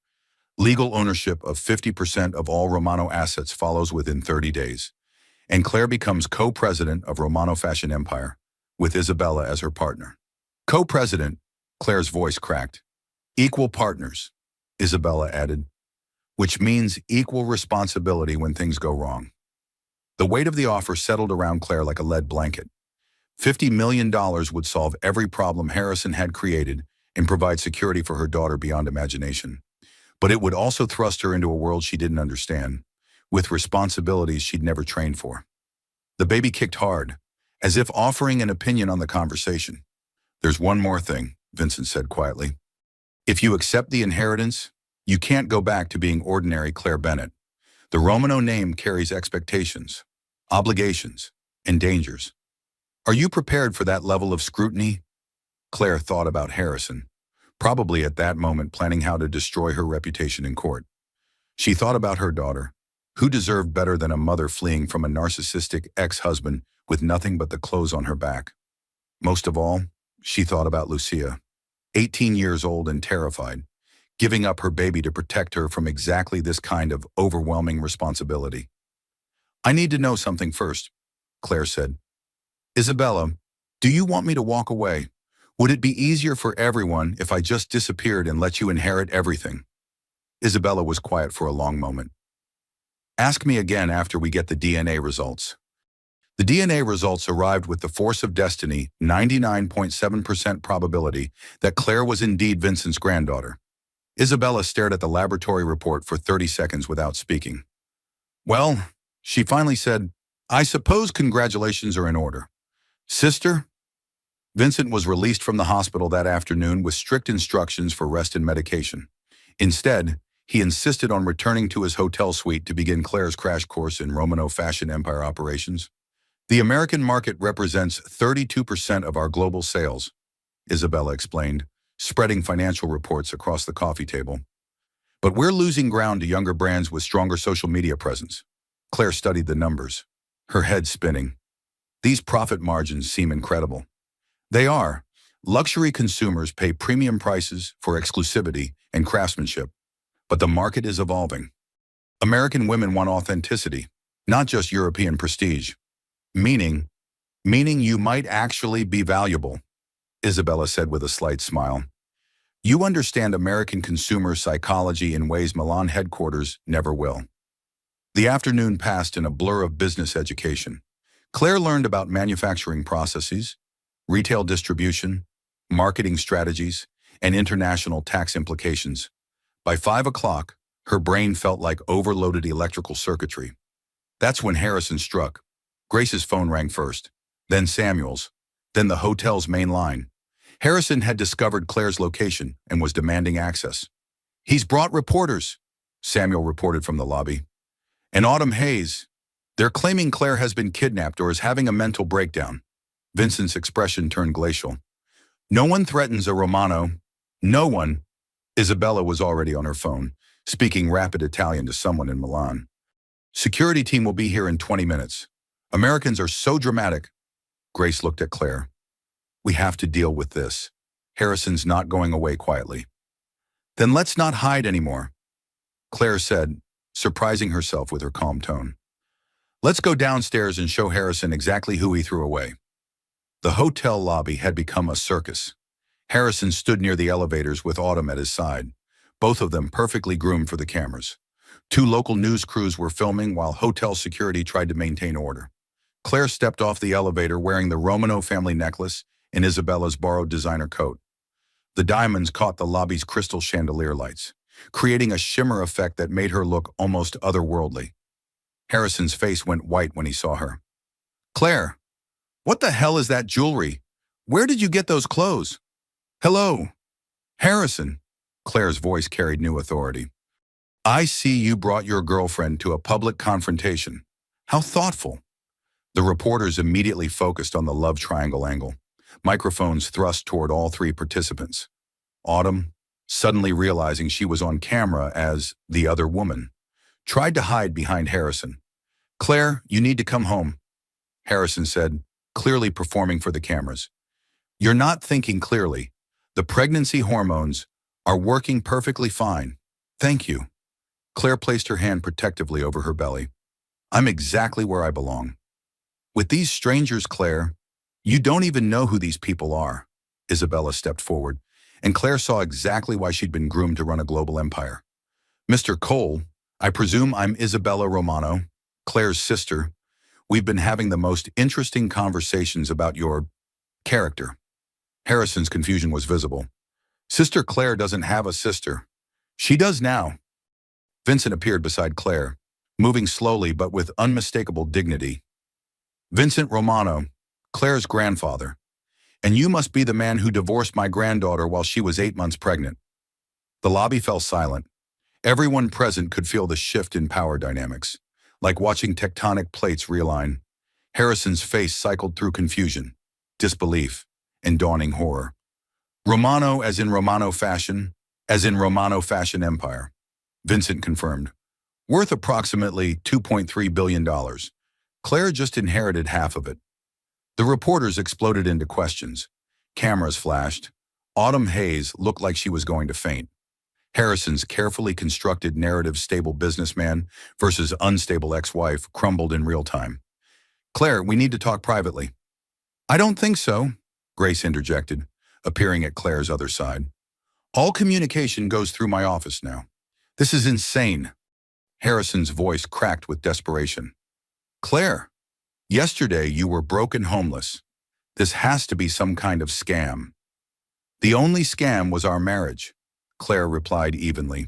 Legal ownership of 50% of all Romano assets follows within 30 days. And Claire becomes co-president of Romano Fashion Empire, with Isabella as her partner. Co-president, Claire's voice cracked. Equal partners, Isabella added, which means equal responsibility when things go wrong. The weight of the offer settled around Claire like a lead blanket. $50 million would solve every problem Harrison had created and provide security for her daughter beyond imagination. But it would also thrust her into a world she didn't understand, with responsibilities she'd never trained for. The baby kicked hard, as if offering an opinion on the conversation. There's one more thing, Vincent said quietly. If you accept the inheritance, you can't go back to being ordinary Claire Bennett. The Romano name carries expectations, obligations, and dangers. Are you prepared for that level of scrutiny? Claire thought about Harrison, probably at that moment planning how to destroy her reputation in court. She thought about her daughter, who deserved better than a mother fleeing from a narcissistic ex-husband with nothing but the clothes on her back. Most of all, she thought about Lucia, 18 years old and terrified, giving up her baby to protect her from exactly this kind of overwhelming responsibility. I need to know something first, Claire said. Isabella, do you want me to walk away? Would it be easier for everyone if I just disappeared and let you inherit everything? Isabella was quiet for a long moment. Ask me again after we get the DNA results. The DNA results arrived with the force of destiny, 99.7% probability that Claire was indeed Vincent's granddaughter. Isabella stared at the laboratory report for 30 seconds without speaking. Well, she finally said, I suppose congratulations are in order. Sister? Vincent was released from the hospital that afternoon with strict instructions for rest and medication. Instead, he insisted on returning to his hotel suite to begin Claire's crash course in Romano Fashion Empire operations. The American market represents 32% of our global sales, Isabella explained, spreading financial reports across the coffee table. But we're losing ground to younger brands with stronger social media presence. Claire studied the numbers, her head spinning. These profit margins seem incredible. They are. Luxury consumers pay premium prices for exclusivity and craftsmanship, but the market is evolving. American women want authenticity, not just European prestige. Meaning, Meaning you might actually be valuable, Isabella said with a slight smile. You understand American consumer psychology in ways Milan headquarters never will. The afternoon passed in a blur of business education. Claire learned about manufacturing processes, retail distribution, marketing strategies, and international tax implications. By 5 o'clock, her brain felt like overloaded electrical circuitry. That's when Harrison struck. Grace's phone rang first, then Samuel's, then the hotel's main line. Harrison had discovered Claire's location and was demanding access. He's brought reporters, Samuel reported from the lobby. And Autumn Hayes. They're claiming Claire has been kidnapped or is having a mental breakdown. Vincent's expression turned glacial. No one threatens a Romano. No one. Isabella was already on her phone, speaking rapid Italian to someone in Milan. Security team will be here in 20 minutes. Americans are so dramatic. Grace looked at Claire. We have to deal with this. Harrison's not going away quietly. Then let's not hide anymore, Claire said, surprising herself with her calm tone. Let's go downstairs and show Harrison exactly who he threw away. The hotel lobby had become a circus. Harrison stood near the elevators with Autumn at his side, both of them perfectly groomed for the cameras. 2 local news crews were filming while hotel security tried to maintain order. Claire stepped off the elevator wearing the Romano family necklace and Isabella's borrowed designer coat. The diamonds caught the lobby's crystal chandelier lights, creating a shimmer effect that made her look almost otherworldly. Harrison's face went white when he saw her. Claire, what the hell is that jewelry? Where did you get those clothes? Hello. Harrison. Claire's voice carried new authority. I see you brought your girlfriend to a public confrontation. How thoughtful. The reporters immediately focused on the love triangle angle, microphones thrust toward all 3 participants. Autumn, suddenly realizing she was on camera as the other woman, tried to hide behind Harrison. Claire, you need to come home, Harrison said, clearly performing for the cameras. You're not thinking clearly. The pregnancy hormones are working perfectly fine. Thank you. Claire placed her hand protectively over her belly. I'm exactly where I belong. With these strangers, Claire, you don't even know who these people are. Isabella stepped forward, and Claire saw exactly why she'd been groomed to run a global empire. Mr. Cole, I presume I'm Isabella Romano, Claire's sister. We've been having the most interesting conversations about your character. Harrison's confusion was visible. Sister Claire doesn't have a sister. She does now. Vincent appeared beside Claire, moving slowly but with unmistakable dignity. Vincent Romano, Claire's grandfather. And you must be the man who divorced my granddaughter while she was 8 months pregnant. The lobby fell silent. Everyone present could feel the shift in power dynamics, like watching tectonic plates realign. Harrison's face cycled through confusion, disbelief, and dawning horror. Romano as in Romano fashion empire. Vincent confirmed. Worth approximately $2.3 billion. Claire just inherited half of it. The reporters exploded into questions. Cameras flashed. Autumn Hayes looked like she was going to faint. Harrison's carefully constructed narrative stable businessman versus unstable ex-wife crumbled in real time. Claire, we need to talk privately. I don't think so, Grace interjected, appearing at Claire's other side. All communication goes through my office now. This is insane. Harrison's voice cracked with desperation. Claire, yesterday you were broke and homeless. This has to be some kind of scam. The only scam was our marriage, Claire replied evenly.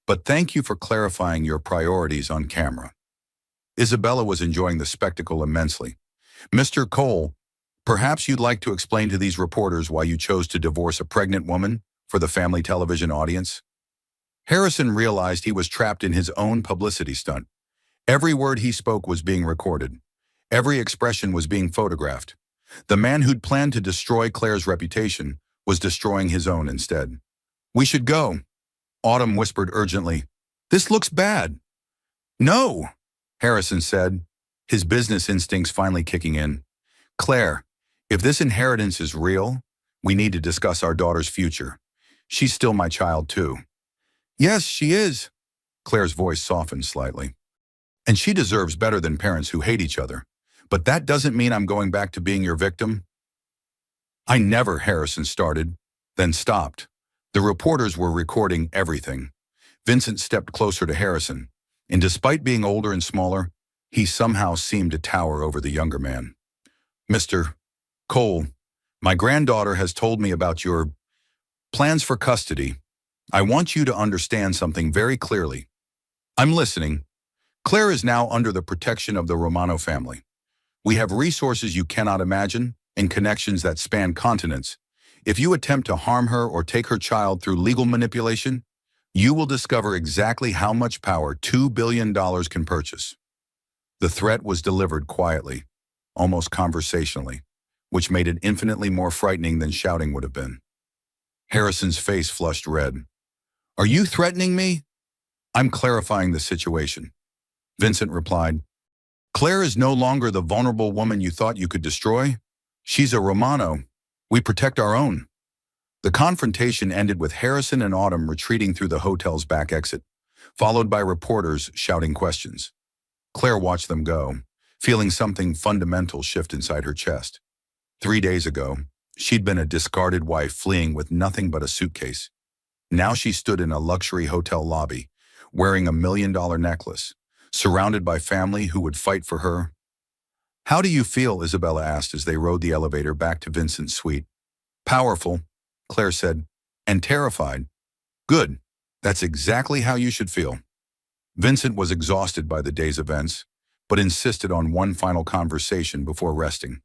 But thank you for clarifying your priorities on camera. Isabella was enjoying the spectacle immensely. Mr. Cole, perhaps you'd like to explain to these reporters why you chose to divorce a pregnant woman for the family television audience? Harrison realized he was trapped in his own publicity stunt. Every word he spoke was being recorded. Every expression was being photographed. The man who'd planned to destroy Claire's reputation was destroying his own instead. We should go, Autumn whispered urgently. This looks bad. No, Harrison said, his business instincts finally kicking in. Claire, if this inheritance is real, we need to discuss our daughter's future. She's still my child too. Yes, she is. Claire's voice softened slightly. And she deserves better than parents who hate each other. But that doesn't mean I'm going back to being your victim. I never, Harrison started, then stopped. The reporters were recording everything. Vincent stepped closer to Harrison, and despite being older and smaller, he somehow seemed to tower over the younger man. Mr. Cole, my granddaughter has told me about your plans for custody. I want you to understand something very clearly. I'm listening. Claire is now under the protection of the Romano family. We have resources you cannot imagine and connections that span continents. If you attempt to harm her or take her child through legal manipulation, you will discover exactly how much power $2 billion can purchase. The threat was delivered quietly, almost conversationally, which made it infinitely more frightening than shouting would have been. Harrison's face flushed red. Are you threatening me? I'm clarifying the situation. Vincent replied, Claire is no longer the vulnerable woman you thought you could destroy. She's a Romano. We protect our own. The confrontation ended with Harrison and Autumn retreating through the hotel's back exit, followed by reporters shouting questions. Claire watched them go, feeling something fundamental shift inside her chest. 3 days ago, she'd been a discarded wife fleeing with nothing but a suitcase. Now she stood in a luxury hotel lobby, wearing a $1 million necklace, surrounded by family who would fight for her. How do you feel? Isabella asked as they rode the elevator back to Vincent's suite. Powerful, Claire said, and terrified. Good, that's exactly how you should feel. Vincent was exhausted by the day's events, but insisted on one final conversation before resting.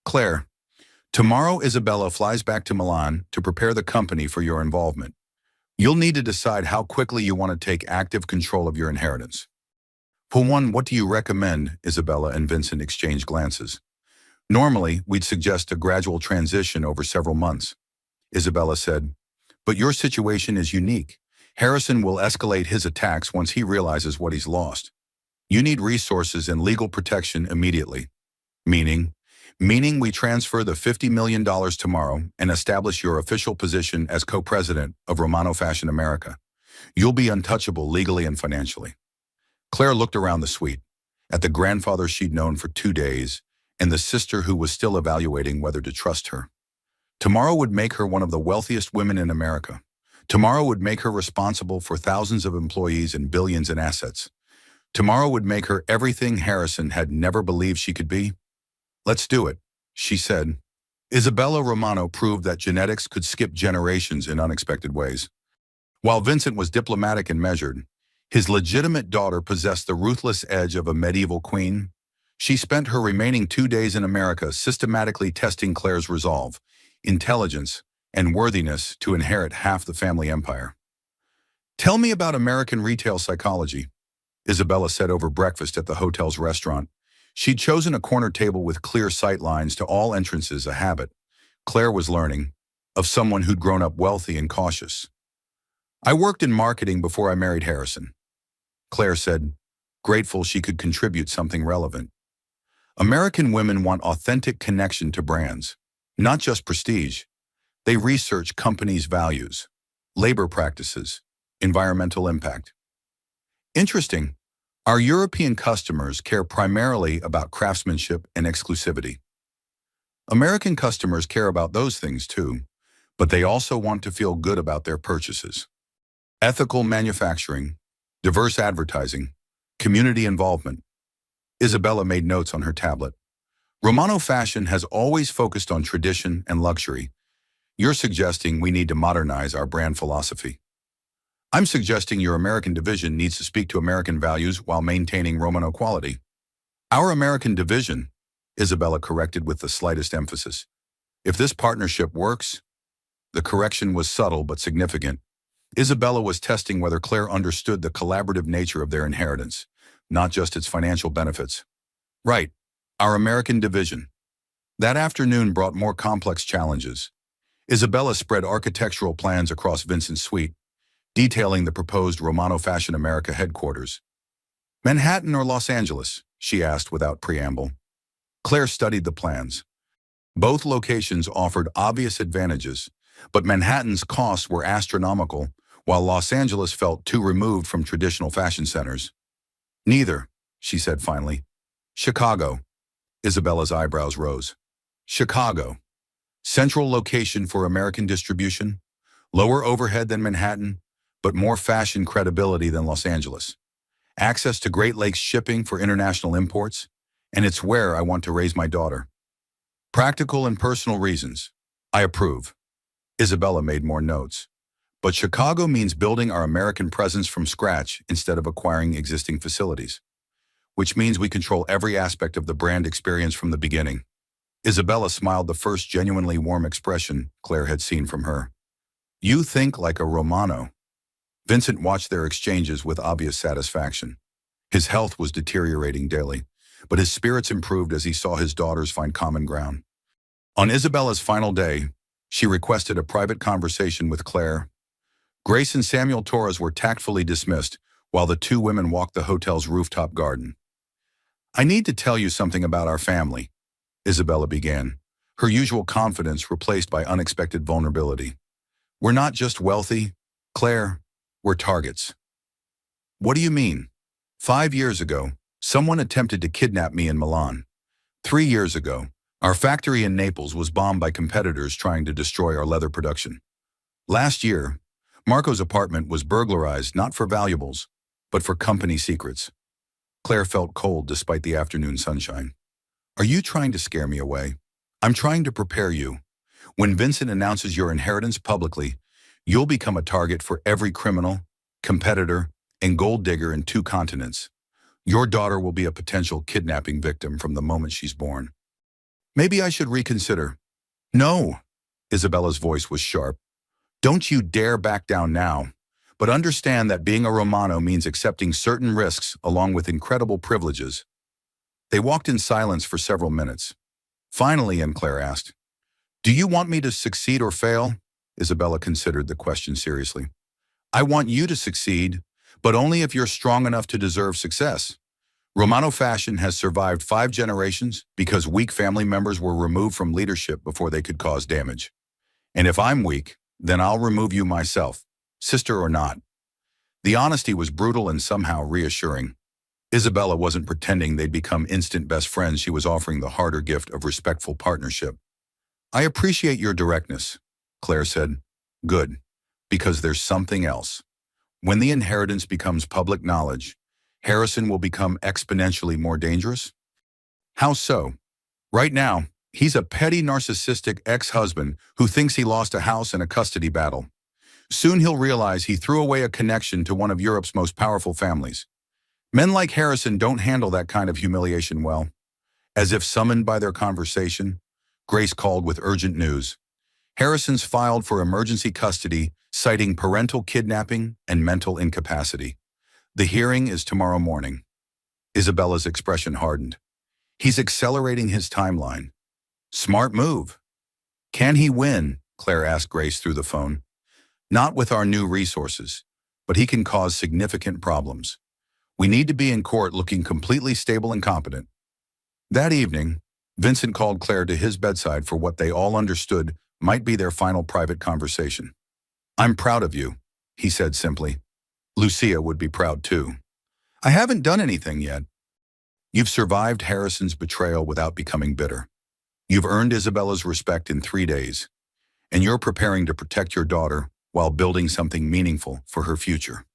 Claire, tomorrow Isabella flies back to Milan to prepare the company for your involvement. You'll need to decide how quickly you want to take active control of your inheritance. For one, what do you recommend? Isabella and Vincent exchanged glances. Normally, we'd suggest a gradual transition over several months, Isabella said. But your situation is unique. Harrison will escalate his attacks once he realizes what he's lost. You need resources and legal protection immediately. Meaning we transfer the $50 million tomorrow and establish your official position as co-president of Romano Fashion America. You'll be untouchable legally and financially. Claire looked around the suite, at the grandfather she'd known for 2 days, and the sister who was still evaluating whether to trust her. Tomorrow would make her one of the wealthiest women in America. Tomorrow would make her responsible for thousands of employees and billions in assets. Tomorrow would make her everything Harrison had never believed she could be. Let's do it, she said. Isabella Romano proved that genetics could skip generations in unexpected ways. While Vincent was diplomatic and measured, his legitimate daughter possessed the ruthless edge of a medieval queen. She spent her remaining 2 days in America systematically testing Claire's resolve, intelligence, and worthiness to inherit half the family empire. Tell me about American retail psychology, Isabella said over breakfast at the hotel's restaurant. She'd chosen a corner table with clear sight lines to all entrances, a habit Claire was learning, of someone who'd grown up wealthy and cautious. I worked in marketing before I married Harrison, Claire said, grateful she could contribute something relevant. American women want authentic connection to brands, not just prestige. They research companies' values, labor practices, environmental impact. Interesting. Our European customers care primarily about craftsmanship and exclusivity. American customers care about those things too, but they also want to feel good about their purchases. Ethical manufacturing, diverse advertising, community involvement. Isabella made notes on her tablet. Romano fashion has always focused on tradition and luxury. You're suggesting we need to modernize our brand philosophy. I'm suggesting your American division needs to speak to American values while maintaining Romano quality. Our American division, Isabella corrected with the slightest emphasis. If this partnership works, the correction was subtle but significant. Isabella was testing whether Claire understood the collaborative nature of their inheritance, not just its financial benefits. Right, our American division. That afternoon brought more complex challenges. Isabella spread architectural plans across Vincent's suite, detailing the proposed Romano Fashion America headquarters. Manhattan or Los Angeles? She asked without preamble. Claire studied the plans. Both locations offered obvious advantages, but Manhattan's costs were astronomical, while Los Angeles felt too removed from traditional fashion centers. Neither, she said finally. Chicago. Isabella's eyebrows rose. Chicago. Central location for American distribution. Lower overhead than Manhattan, but more fashion credibility than Los Angeles. Access to Great Lakes shipping for international imports. And it's where I want to raise my daughter. Practical and personal reasons. I approve. Isabella made more notes. But Chicago means building our American presence from scratch instead of acquiring existing facilities. Which means we control every aspect of the brand experience from the beginning. Isabella smiled, the first genuinely warm expression Claire had seen from her. You think like a Romano. Vincent watched their exchanges with obvious satisfaction. His health was deteriorating daily, but his spirits improved as he saw his daughters find common ground. On Isabella's final day, she requested a private conversation with Claire. Grace and Samuel Torres were tactfully dismissed, while the two women walked the hotel's rooftop garden. I need to tell you something about our family, Isabella began, her usual confidence replaced by unexpected vulnerability. We're not just wealthy, Claire, we're targets. What do you mean? 5 years ago, someone attempted to kidnap me in Milan. 3 years ago, our factory in Naples was bombed by competitors trying to destroy our leather production. Last year, Marco's apartment was burglarized not for valuables, but for company secrets. Claire felt cold despite the afternoon sunshine. Are you trying to scare me away? I'm trying to prepare you. When Vincent announces your inheritance publicly, you'll become a target for every criminal, competitor, and gold digger in 2 continents. Your daughter will be a potential kidnapping victim from the moment she's born. Maybe I should reconsider. No, Isabella's voice was sharp. Don't you dare back down now, but understand that being a Romano means accepting certain risks along with incredible privileges. They walked in silence for several minutes. Finally, Claire asked, do you want me to succeed or fail? Isabella considered the question seriously. I want you to succeed, but only if you're strong enough to deserve success. Romano fashion has survived 5 generations because weak family members were removed from leadership before they could cause damage. And if I'm weak, then I'll remove you myself, sister or not. The honesty was brutal and somehow reassuring. Isabella wasn't pretending they'd become instant best friends. She was offering the harder gift of respectful partnership. I appreciate your directness, Claire said. Good, because there's something else. When the inheritance becomes public knowledge, Harrison will become exponentially more dangerous? How so? Right now, he's a petty narcissistic ex-husband who thinks he lost a house in a custody battle. Soon he'll realize he threw away a connection to one of Europe's most powerful families. Men like Harrison don't handle that kind of humiliation well. As if summoned by their conversation, Grace called with urgent news. Harrison's filed for emergency custody, citing parental kidnapping and mental incapacity. The hearing is tomorrow morning. Isabella's expression hardened. He's accelerating his timeline. Smart move. Can he win? Claire asked Grace through the phone. Not with our new resources, but he can cause significant problems. We need to be in court looking completely stable and competent. That evening, Vincent called Claire to his bedside for what they all understood might be their final private conversation. I'm proud of you, he said simply. Lucia would be proud too. I haven't done anything yet. You've survived Harrison's betrayal without becoming bitter. You've earned Isabella's respect in 3 days, and you're preparing to protect your daughter while building something meaningful for her future.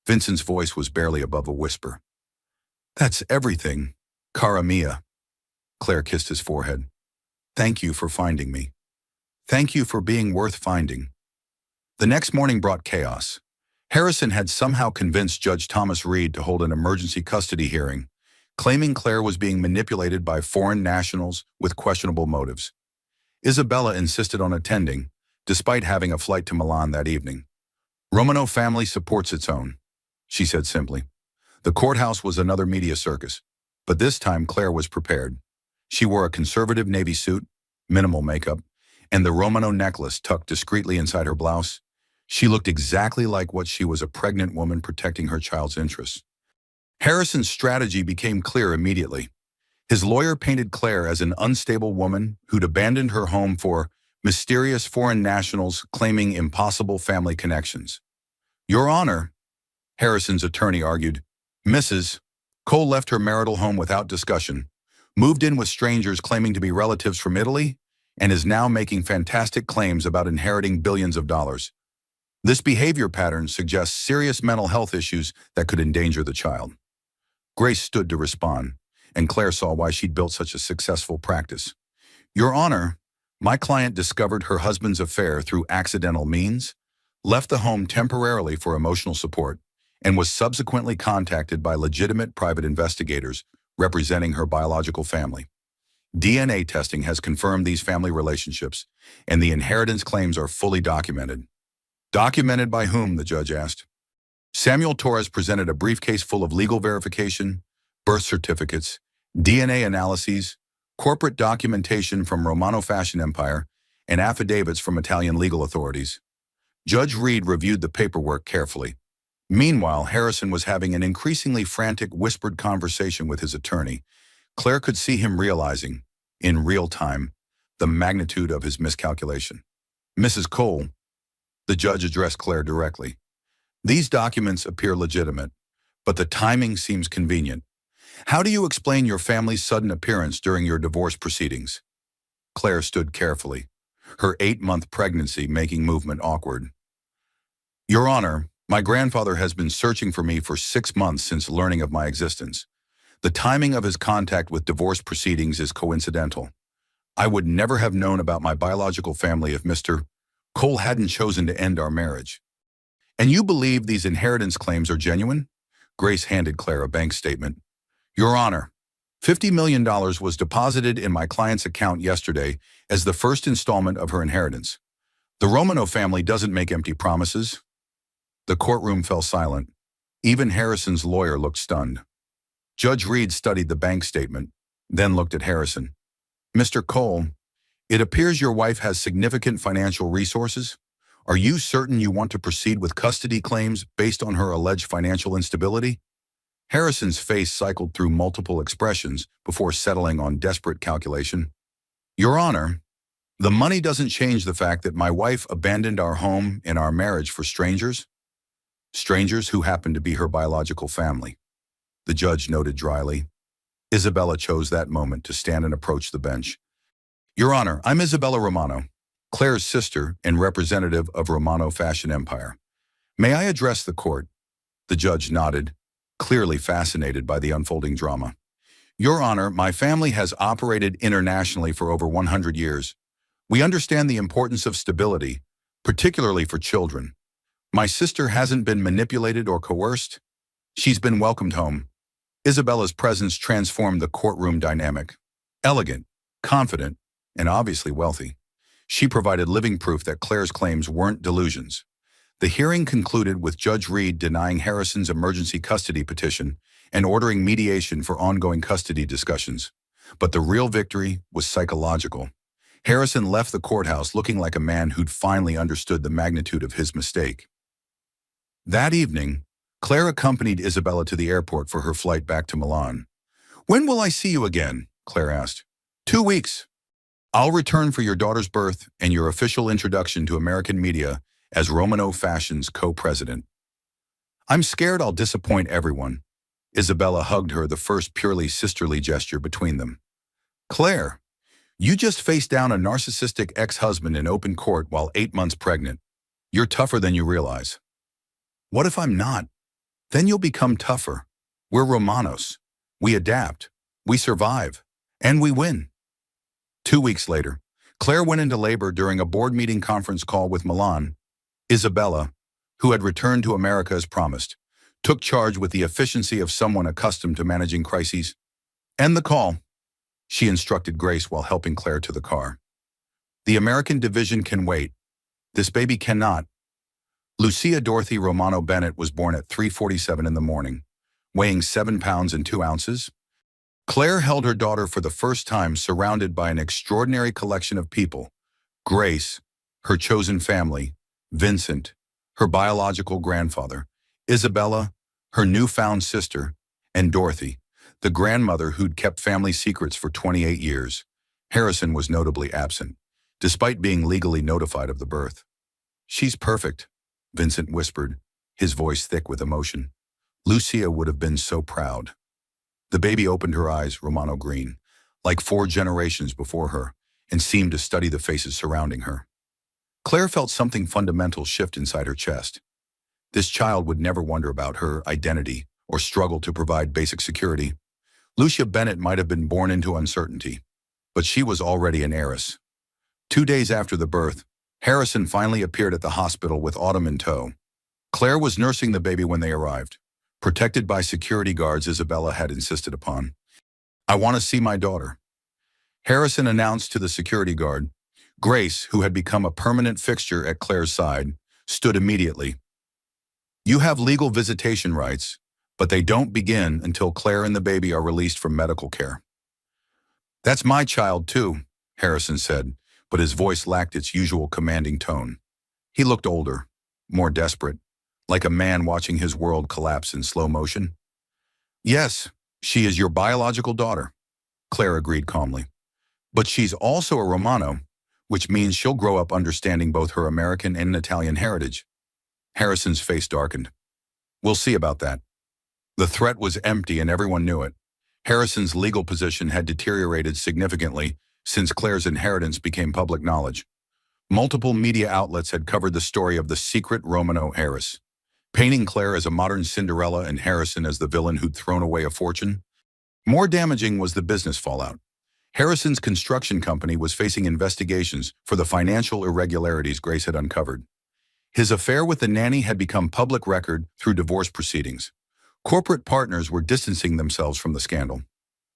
Vincent's voice was barely above a whisper. That's everything, cara mia. Claire kissed his forehead. Thank you for finding me. Thank you for being worth finding. The next morning brought chaos. Harrison had somehow convinced Judge Thomas Reed to hold an emergency custody hearing, claiming Claire was being manipulated by foreign nationals with questionable motives. Isabella insisted on attending, despite having a flight to Milan that evening. Romano family supports its own, she said simply. The courthouse was another media circus, but this time Claire was prepared. She wore a conservative navy suit, minimal makeup, and the Romano necklace tucked discreetly inside her blouse. She looked exactly like what she was, a pregnant woman protecting her child's interests. Harrison's strategy became clear immediately. His lawyer painted Claire as an unstable woman who'd abandoned her home for mysterious foreign nationals claiming impossible family connections. Your Honor, Harrison's attorney argued, Mrs. Cole left her marital home without discussion, moved in with strangers claiming to be relatives from Italy, and is now making fantastic claims about inheriting billions of dollars. This behavior pattern suggests serious mental health issues that could endanger the child. Grace stood to respond, and Claire saw why she'd built such a successful practice. Your Honor, my client discovered her husband's affair through accidental means, left the home temporarily for emotional support, and was subsequently contacted by legitimate private investigators representing her biological family. DNA testing has confirmed these family relationships, and the inheritance claims are fully documented. Documented by whom, the judge asked. Samuel Torres presented a briefcase full of legal verification, birth certificates, DNA analyses, corporate documentation from Romano fashion empire, and affidavits from Italian legal authorities. Judge Reed reviewed the paperwork carefully. Meanwhile, Harrison was having an increasingly frantic, whispered conversation with his attorney. Claire could see him realizing, in real time, the magnitude of his miscalculation. Mrs. Cole, the judge addressed Claire directly. These documents appear legitimate, but the timing seems convenient. How do you explain your family's sudden appearance during your divorce proceedings? Claire stood carefully, her 8-month pregnancy making movement awkward. Your Honor, my grandfather has been searching for me for 6 months since learning of my existence. The timing of his contact with divorce proceedings is coincidental. I would never have known about my biological family if Mr. Cole hadn't chosen to end our marriage. And you believe these inheritance claims are genuine? Grace handed Claire a bank statement. Your Honor, $50 million was deposited in my client's account yesterday as the first installment of her inheritance. The Romano family doesn't make empty promises. The courtroom fell silent. Even Harrison's lawyer looked stunned. Judge Reed studied the bank statement, then looked at Harrison. Mr. Cole, it appears your wife has significant financial resources. Are you certain you want to proceed with custody claims based on her alleged financial instability? Harrison's face cycled through multiple expressions before settling on desperate calculation. Your Honor, the money doesn't change the fact that my wife abandoned our home and our marriage for strangers. Strangers who happen to be her biological family. The judge noted dryly. Isabella chose that moment to stand and approach the bench. Your Honor, I'm Isabella Romano, Claire's sister and representative of Romano Fashion Empire. May I address the court? The judge nodded, clearly fascinated by the unfolding drama. Your Honor, my family has operated internationally for over 100 years. We understand the importance of stability, particularly for children. My sister hasn't been manipulated or coerced. She's been welcomed home. Isabella's presence transformed the courtroom dynamic. Elegant, confident, and obviously wealthy. She provided living proof that Claire's claims weren't delusions. The hearing concluded with Judge Reed denying Harrison's emergency custody petition and ordering mediation for ongoing custody discussions. But the real victory was psychological. Harrison left the courthouse looking like a man who'd finally understood the magnitude of his mistake. That evening, Claire accompanied Isabella to the airport for her flight back to Milan. When will I see you again? Claire asked. 2 weeks. I'll return for your daughter's birth and your official introduction to American media as Romano Fashion's co-president. I'm scared I'll disappoint everyone. Isabella hugged her, the first purely sisterly gesture between them. Claire, you just faced down a narcissistic ex-husband in open court while 8 months pregnant. You're tougher than you realize. What if I'm not? Then you'll become tougher. We're Romanos. We adapt. We survive. And we win. 2 weeks later, Claire went into labor during a board meeting conference call with Milan. Isabella, who had returned to America as promised, took charge with the efficiency of someone accustomed to managing crises. End the call, she instructed Grace while helping Claire to the car. The American division can wait. This baby cannot. Lucia Dorothy Romano Bennett was born at 3:47 in the morning, weighing 7 pounds and 2 ounces. Claire held her daughter for the first time surrounded by an extraordinary collection of people. Grace, her chosen family, Vincent, her biological grandfather, Isabella, her newfound sister, and Dorothy, the grandmother who'd kept family secrets for 28 years. Harrison was notably absent, despite being legally notified of the birth. She's perfect, Vincent whispered, his voice thick with emotion. Lucia would have been so proud. The baby opened her eyes, Romano green. like 4 generations before her, and seemed to study the faces surrounding her. Claire felt something fundamental shift inside her chest. This child would never wonder about her identity or struggle to provide basic security. Lucia Bennett might have been born into uncertainty, but she was already an heiress. 2 days after the birth, Harrison finally appeared at the hospital with Autumn in tow. Claire was nursing the baby when they arrived, protected by security guards Isabella had insisted upon. "I want to see my daughter," Harrison announced to the security guard. Grace, who had become a permanent fixture at Claire's side, stood immediately. "You have legal visitation rights, but they don't begin until Claire and the baby are released from medical care." "That's my child too," Harrison said, but his voice lacked its usual commanding tone. He looked older, more desperate, like a man watching his world collapse in slow motion. "Yes, she is your biological daughter," Claire agreed calmly. "But she's also a Romano, which means she'll grow up understanding both her American and Italian heritage." Harrison's face darkened. "We'll see about that." The threat was empty and everyone knew it. Harrison's legal position had deteriorated significantly since Claire's inheritance became public knowledge. Multiple media outlets had covered the story of the secret Romano heiress, painting Claire as a modern Cinderella and Harrison as the villain who'd thrown away a fortune. More damaging was the business fallout. Harrison's construction company was facing investigations for the financial irregularities Grace had uncovered. His affair with the nanny had become public record through divorce proceedings. Corporate partners were distancing themselves from the scandal.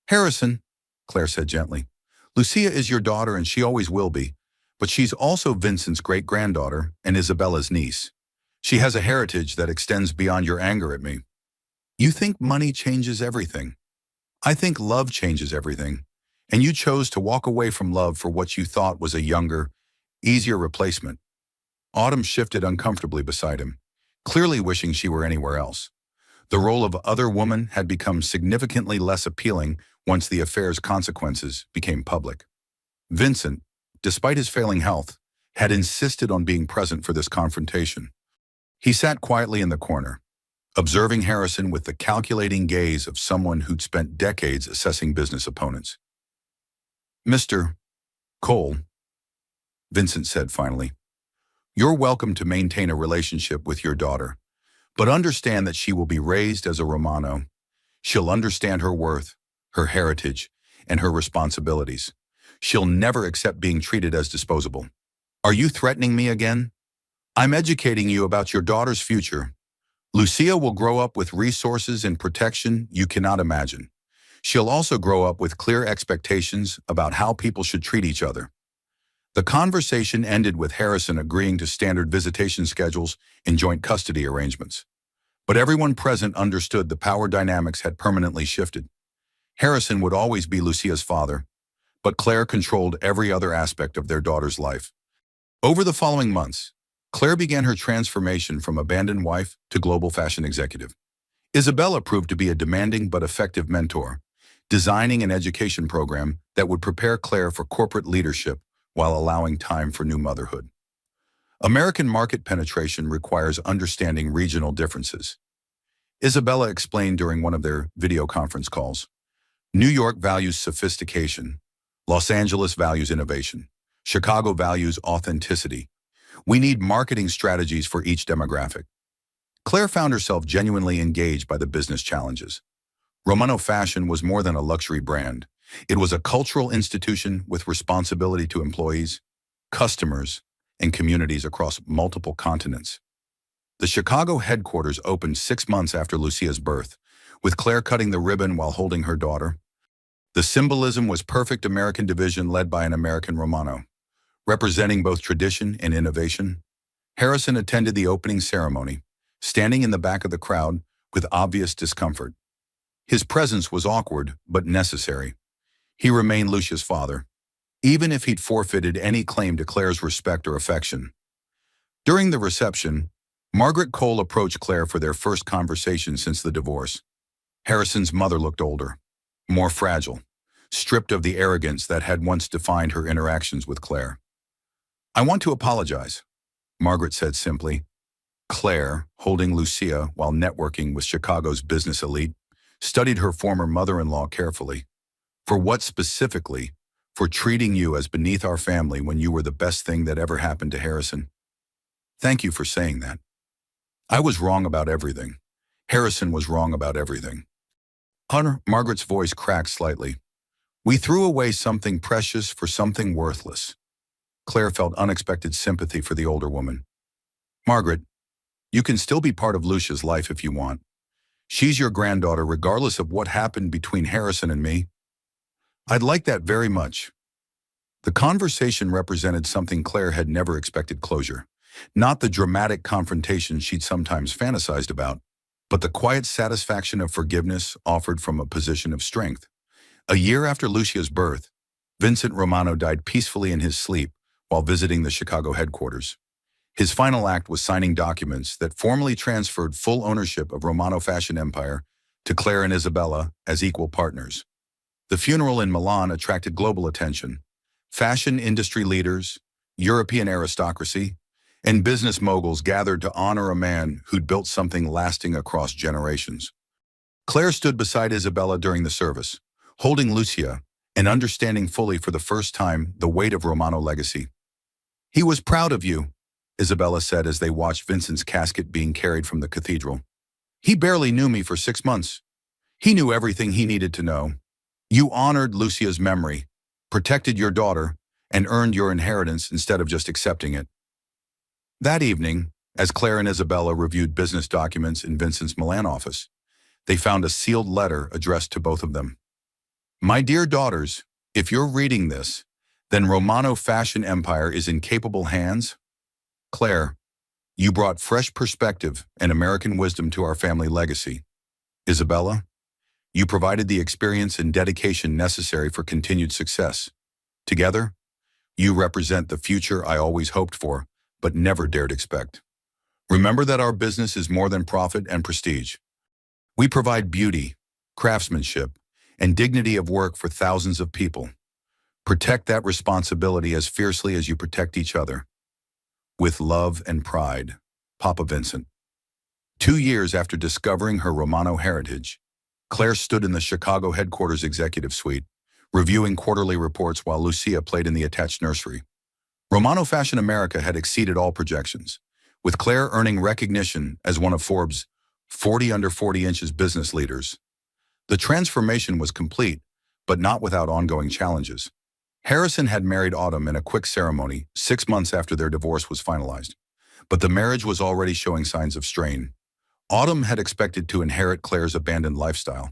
"Harrison," Claire said gently, "Lucia is your daughter and she always will be, but she's also Vincent's great-granddaughter and Isabella's niece. She has a heritage that extends beyond your anger at me. You think money changes everything. I think love changes everything. And you chose to walk away from love for what you thought was a younger, easier replacement." Autumn shifted uncomfortably beside him, clearly wishing she were anywhere else. The role of other woman had become significantly less appealing once the affair's consequences became public. Vincent, despite his failing health, had insisted on being present for this confrontation. He sat quietly in the corner, observing Harrison with the calculating gaze of someone who'd spent decades assessing business opponents. "Mr. Cole," Vincent said finally, "you're welcome to maintain a relationship with your daughter, but understand that she will be raised as a Romano. She'll understand her worth, her heritage, and her responsibilities. She'll never accept being treated as disposable." "Are you threatening me again?" "I'm educating you about your daughter's future. Lucia will grow up with resources and protection you cannot imagine. She'll also grow up with clear expectations about how people should treat each other." The conversation ended with Harrison agreeing to standard visitation schedules and joint custody arrangements. But everyone present understood the power dynamics had permanently shifted. Harrison would always be Lucia's father, but Claire controlled every other aspect of their daughter's life. Over the following months, Claire began her transformation from abandoned wife to global fashion executive. Isabella proved to be a demanding but effective mentor, designing an education program that would prepare Claire for corporate leadership while allowing time for new motherhood. American market penetration requires understanding regional differences. Isabella explained during one of their video conference calls, "New York values sophistication. Los Angeles values innovation. Chicago values authenticity. We need marketing strategies for each demographic." Claire found herself genuinely engaged by the business challenges. Romano fashion was more than a luxury brand. It was a cultural institution with responsibility to employees, customers, and communities across multiple continents. The Chicago headquarters opened 6 months after Lucia's birth, with Claire cutting the ribbon while holding her daughter. The symbolism was perfect American division led by an American Romano, representing both tradition and innovation. Harrison attended the opening ceremony, standing in the back of the crowd with obvious discomfort. His presence was awkward, but necessary. He remained Lucia's father, even if he'd forfeited any claim to Claire's respect or affection. During the reception, Margaret Cole approached Claire for their first conversation since the divorce. Harrison's mother looked older, more fragile, stripped of the arrogance that had once defined her interactions with Claire. "I want to apologize," Margaret said simply. Claire, holding Lucia while networking with Chicago's business elite, studied her former mother-in-law carefully. For what specifically? For treating you as beneath our family when you were the best thing that ever happened to Harrison? Thank you for saying that. I was wrong about everything. Harrison was wrong about everything. Hunter, Margaret's voice cracked slightly. We threw away something precious for something worthless. Claire felt unexpected sympathy for the older woman. Margaret, you can still be part of Lucia's life if you want. She's your granddaughter regardless of what happened between Harrison and me. I'd like that very much. The conversation represented something Claire had never expected closure. Not the dramatic confrontation she'd sometimes fantasized about, but the quiet satisfaction of forgiveness offered from a position of strength. A year after Lucia's birth, Vincent Romano died peacefully in his sleep while visiting the Chicago headquarters. His final act was signing documents that formally transferred full ownership of Romano fashion empire to Claire and Isabella as equal partners. The funeral in Milan attracted global attention. Fashion industry leaders, European aristocracy, and business moguls gathered to honor a man who'd built something lasting across generations. Claire stood beside Isabella during the service, holding Lucia and understanding fully for the first time the weight of Romano legacy. He was proud of you, Isabella said as they watched Vincent's casket being carried from the cathedral. He barely knew me for 6 months. He knew everything he needed to know. You honored Lucia's memory, protected your daughter, and earned your inheritance instead of just accepting it. That evening, as Claire and Isabella reviewed business documents in Vincent's Milan office, they found a sealed letter addressed to both of them. My dear daughters, if you're reading this, then Romano fashion empire is in capable hands. Claire, you brought fresh perspective and American wisdom to our family legacy. Isabella, you provided the experience and dedication necessary for continued success. Together, you represent the future I always hoped for, but never dared expect. Remember that our business is more than profit and prestige. We provide beauty, craftsmanship, and dignity of work for thousands of people. Protect that responsibility as fiercely as you protect each other. With love and pride, Papa Vincent. 2 years after discovering her Romano heritage, Claire stood in the Chicago headquarters executive suite, reviewing quarterly reports while Lucia played in the attached nursery. Romano Fashion America had exceeded all projections, with Claire earning recognition as one of Forbes' 40 under 40 inches business leaders. The transformation was complete, but not without ongoing challenges. Harrison had married Autumn in a quick ceremony 6 months after their divorce was finalized, but the marriage was already showing signs of strain. Autumn had expected to inherit Claire's abandoned lifestyle,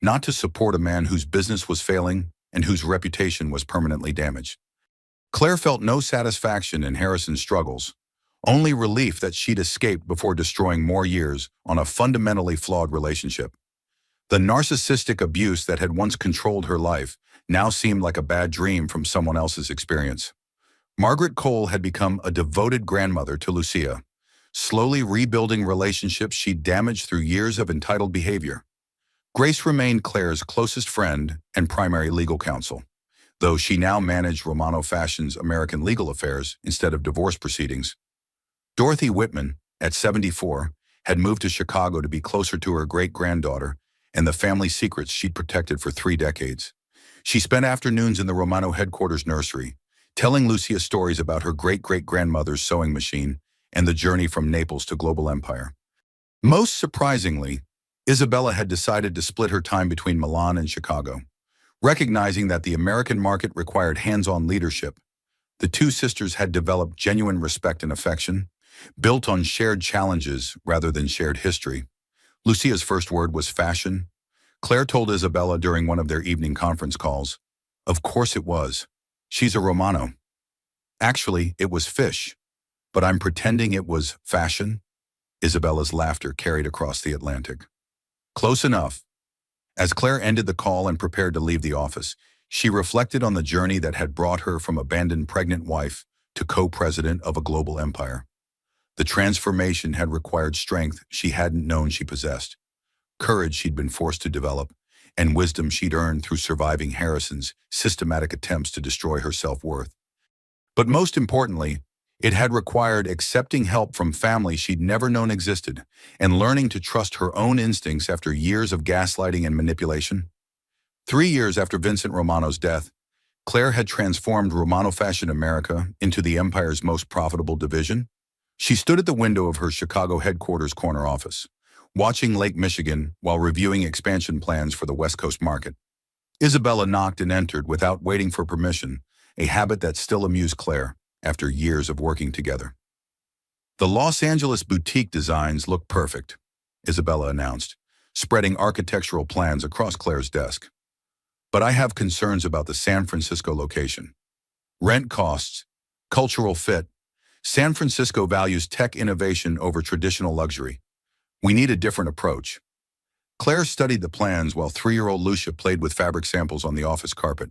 not to support a man whose business was failing and whose reputation was permanently damaged. Claire felt no satisfaction in Harrison's struggles, only relief that she'd escaped before destroying more years on a fundamentally flawed relationship. The narcissistic abuse that had once controlled her life now seemed like a bad dream from someone else's experience. Margaret Cole had become a devoted grandmother to Lucia, slowly rebuilding relationships she'd damaged through years of entitled behavior. Grace remained Claire's closest friend and primary legal counsel, though she now managed Romano Fashion's American legal affairs instead of divorce proceedings. Dorothy Whitman, at 74, had moved to Chicago to be closer to her great-granddaughter and the family secrets she'd protected for 3 decades. She spent afternoons in the Romano headquarters nursery, telling Lucia stories about her great-great-grandmother's sewing machine and the journey from Naples to global empire. Most surprisingly, Isabella had decided to split her time between Milan and Chicago. Recognizing that the American market required hands-on leadership, the two sisters had developed genuine respect and affection, built on shared challenges rather than shared history. Lucia's first word was fashion. Claire told Isabella during one of their evening conference calls, "Of course it was. She's a Romano. Actually, it was fish, but I'm pretending it was fashion." Isabella's laughter carried across the Atlantic. Close enough. As Claire ended the call and prepared to leave the office, she reflected on the journey that had brought her from abandoned pregnant wife to co-president of a global empire. The transformation had required strength she hadn't known she possessed, courage she'd been forced to develop, and wisdom she'd earned through surviving Harrison's systematic attempts to destroy her self-worth. But most importantly, it had required accepting help from family she'd never known existed and learning to trust her own instincts after years of gaslighting and manipulation. 3 years after Vincent Romano's death, Claire had transformed Romano Fashion America into the empire's most profitable division. She stood at the window of her Chicago headquarters corner office, watching Lake Michigan while reviewing expansion plans for the West Coast market. Isabella knocked and entered without waiting for permission, a habit that still amused Claire after years of working together. The Los Angeles boutique designs look perfect, Isabella announced, spreading architectural plans across Claire's desk. But I have concerns about the San Francisco location. Rent costs, cultural fit. San Francisco values tech innovation over traditional luxury. We need a different approach. Claire studied the plans while 3-year-old Lucia played with fabric samples on the office carpet.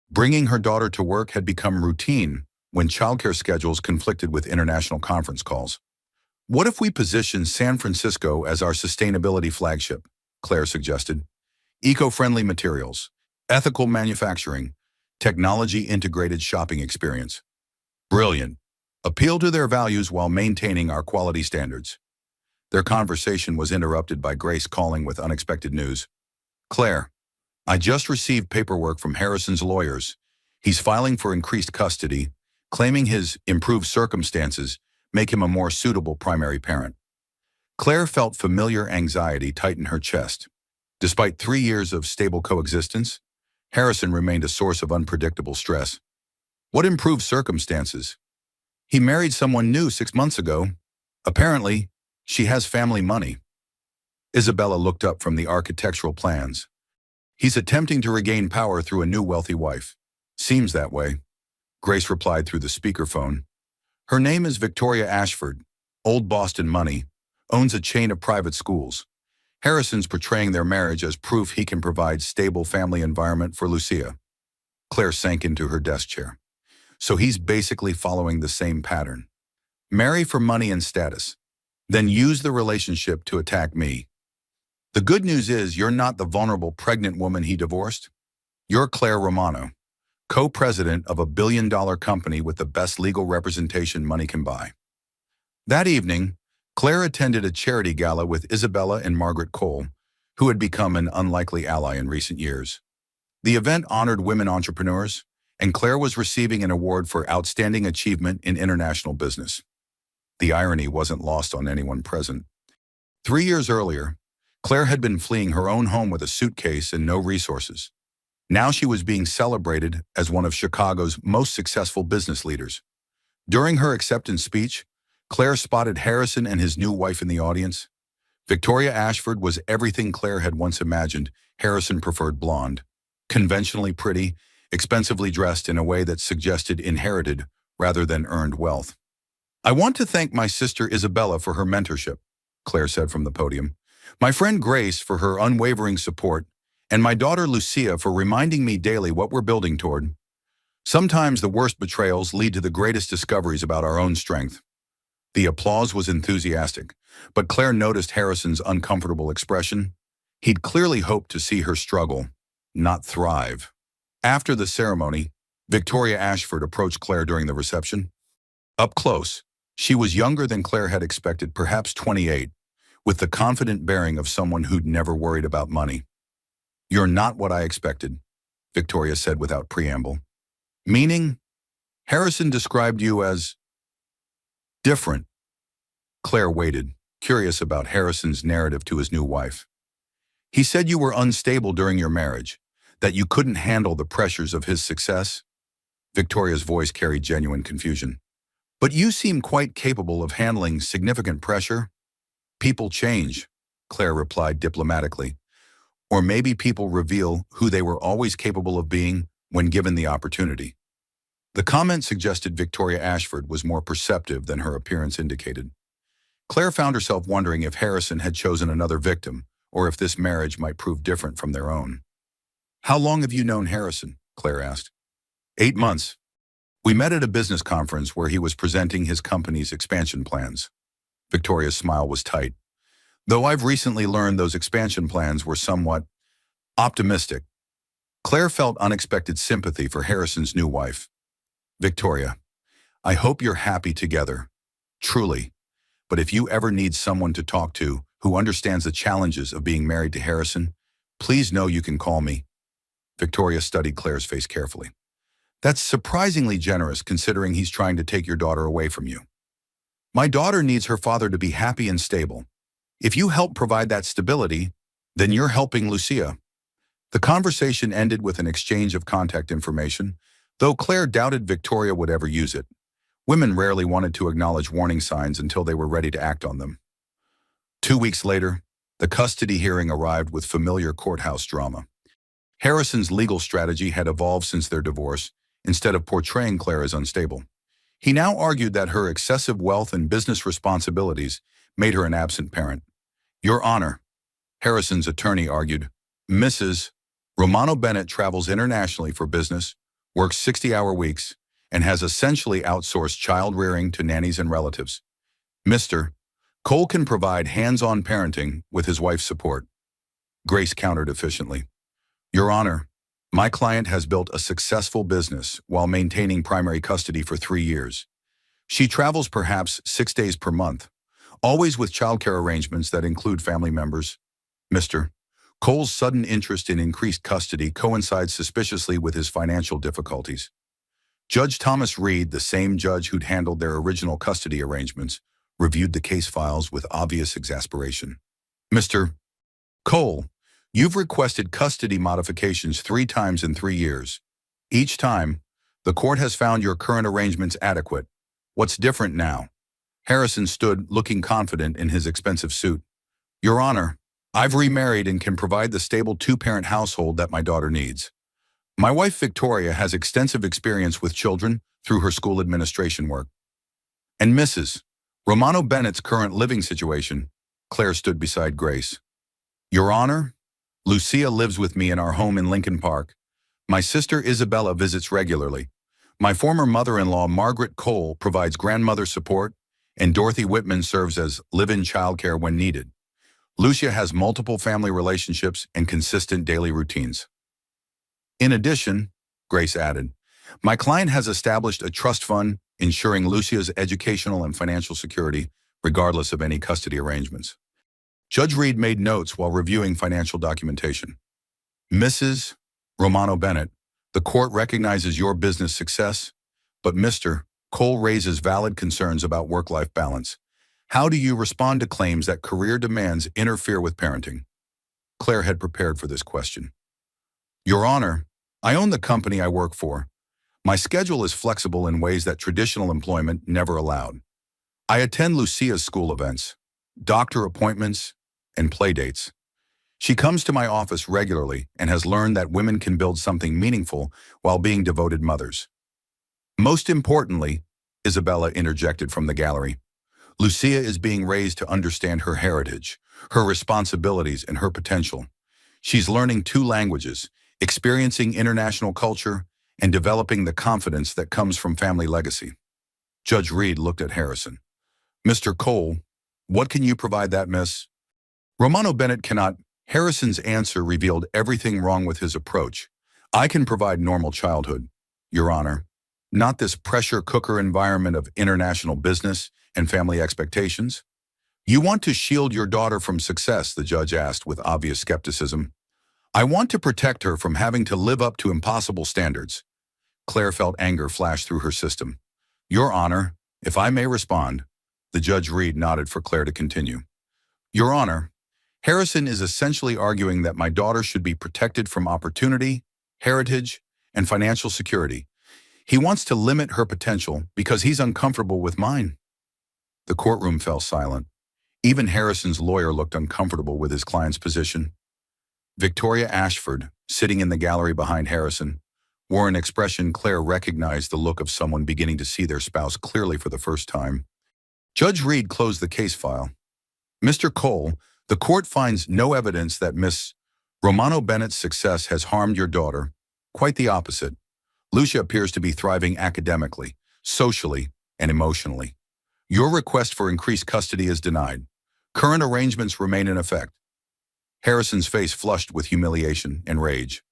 Bringing her daughter to work had become routine when childcare schedules conflicted with international conference calls. What if we position San Francisco as our sustainability flagship? Claire suggested. Eco-friendly materials, ethical manufacturing, technology-integrated shopping experience. Brilliant. Appeal to their values while maintaining our quality standards. Their conversation was interrupted by Grace calling with unexpected news. Claire, I just received paperwork from Harrison's lawyers. He's filing for increased custody, claiming his improved circumstances make him a more suitable primary parent. Claire felt familiar anxiety tighten her chest. Despite 3 years of stable coexistence, Harrison remained a source of unpredictable stress. What improved circumstances? He married someone new 6 months ago. Apparently, she has family money. Isabella looked up from the architectural plans. He's attempting to regain power through a new wealthy wife. Seems that way. Grace replied through the speakerphone. Her name is Victoria Ashford, old Boston money, owns a chain of private schools. Harrison's portraying their marriage as proof he can provide stable family environment for Lucia. Claire sank into her desk chair. So he's basically following the same pattern. Marry for money and status, then use the relationship to attack me. The good news is you're not the vulnerable pregnant woman he divorced. You're Claire Romano, co-president of a billion-dollar company with the best legal representation money can buy. That evening, Claire attended a charity gala with Isabella and Margaret Cole, who had become an unlikely ally in recent years. The event honored women entrepreneurs, and Claire was receiving an award for outstanding achievement in international business. The irony wasn't lost on anyone present. 3 years earlier, Claire had been fleeing her own home with a suitcase and no resources. Now she was being celebrated as one of Chicago's most successful business leaders. During her acceptance speech, Claire spotted Harrison and his new wife in the audience. Victoria Ashford was everything Claire had once imagined. Harrison preferred blonde, conventionally pretty, expensively dressed in a way that suggested inherited rather than earned wealth. I want to thank my sister Isabella for her mentorship, Claire said from the podium, my friend Grace for her unwavering support, and my daughter Lucia for reminding me daily what we're building toward. Sometimes the worst betrayals lead to the greatest discoveries about our own strength. The applause was enthusiastic, but Claire noticed Harrison's uncomfortable expression. He'd clearly hoped to see her struggle, not thrive. After the ceremony, Victoria Ashford approached Claire during the reception. Up close, she was younger than Claire had expected, perhaps 28, with the confident bearing of someone who'd never worried about money. You're not what I expected, Victoria said without preamble. Meaning? Harrison described you as different. Claire waited, curious about Harrison's narrative to his new wife. He said you were unstable during your marriage, that you couldn't handle the pressures of his success. Victoria's voice carried genuine confusion. But you seem quite capable of handling significant pressure. People change, Claire replied diplomatically. Or maybe people reveal who they were always capable of being when given the opportunity. The comment suggested Victoria Ashford was more perceptive than her appearance indicated. Claire found herself wondering if Harrison had chosen another victim, or if this marriage might prove different from their own. How long have you known Harrison? Claire asked. 8 months. We met at a business conference where he was presenting his company's expansion plans. Victoria's smile was tight. Though I've recently learned those expansion plans were somewhat optimistic. Claire felt unexpected sympathy for Harrison's new wife. Victoria, I hope you're happy together. Truly. But if you ever need someone to talk to who understands the challenges of being married to Harrison, please know you can call me. Victoria studied Claire's face carefully. That's surprisingly generous considering he's trying to take your daughter away from you. My daughter needs her father to be happy and stable. If you help provide that stability, then you're helping Lucia. The conversation ended with an exchange of contact information, though Claire doubted Victoria would ever use it. Women rarely wanted to acknowledge warning signs until they were ready to act on them. 2 weeks later, the custody hearing arrived with familiar courthouse drama. Harrison's legal strategy had evolved since their divorce. Instead of portraying Claire as unstable, he now argued that her excessive wealth and business responsibilities made her an absent parent. Your Honor, Harrison's attorney argued, Mrs. Romano Bennett travels internationally for business, works 60-hour weeks, and has essentially outsourced child rearing to nannies and relatives. Mr. Cole can provide hands-on parenting with his wife's support. Grace countered efficiently. Your Honor, my client has built a successful business while maintaining primary custody for 3 years. She travels perhaps 6 days per month, always with childcare arrangements that include family members. Mr. Cole's sudden interest in increased custody coincides suspiciously with his financial difficulties. Judge Thomas Reed, the same judge who'd handled their original custody arrangements, reviewed the case files with obvious exasperation. Mr. Cole, you've requested custody modifications 3 times in 3 years. Each time, the court has found your current arrangements adequate. What's different now? Harrison stood, looking confident in his expensive suit. Your Honor, I've remarried and can provide the stable 2-parent household that my daughter needs. My wife Victoria has extensive experience with children through her school administration work. And Mrs. Romano Bennett's current living situation, Claire stood beside Grace. Your Honor, Lucia lives with me in our home in Lincoln Park. My sister Isabella visits regularly. My former mother-in-law Margaret Cole provides grandmother support, and Dorothy Whitman serves as live-in childcare when needed. Lucia has multiple family relationships and consistent daily routines. In addition, Grace added, my client has established a trust fund ensuring Lucia's educational and financial security regardless of any custody arrangements. Judge Reed made notes while reviewing financial documentation. Mrs. Romano Bennett, the court recognizes your business success, but Mr. Cole raises valid concerns about work-life balance. How do you respond to claims that career demands interfere with parenting? Claire had prepared for this question. Your Honor, I own the company I work for. My schedule is flexible in ways that traditional employment never allowed. I attend Lucia's school events, doctor appointments, and play dates. She comes to my office regularly and has learned that women can build something meaningful while being devoted mothers. Most importantly, Isabella interjected from the gallery, Lucia is being raised to understand her heritage, her responsibilities, and her potential. She's learning 2 languages, experiencing international culture, and developing the confidence that comes from family legacy. Judge Reed looked at Harrison. Mr. Cole, what can you provide that, miss? Romano Bennett cannot. Harrison's answer revealed everything wrong with his approach. I can provide normal childhood, Your Honor, not this pressure cooker environment of international business and family expectations. You want to shield your daughter from success, the judge asked with obvious skepticism. I want to protect her from having to live up to impossible standards. Claire felt anger flash through her system. Your Honor, if I may respond, the judge Reed nodded for Claire to continue. Your Honor, Harrison is essentially arguing that my daughter should be protected from opportunity, heritage, and financial security. He wants to limit her potential because he's uncomfortable with mine. The courtroom fell silent. Even Harrison's lawyer looked uncomfortable with his client's position. Victoria Ashford, sitting in the gallery behind Harrison, wore an expression Claire recognized the look of someone beginning to see their spouse clearly for the first time. Judge Reed closed the case file. Mr. Cole, the court finds no evidence that Miss Romano Bennett's success has harmed your daughter. Quite the opposite. Lucia appears to be thriving academically, socially, and emotionally. Your request for increased custody is denied. Current arrangements remain in effect. Harrison's face flushed with humiliation and rage.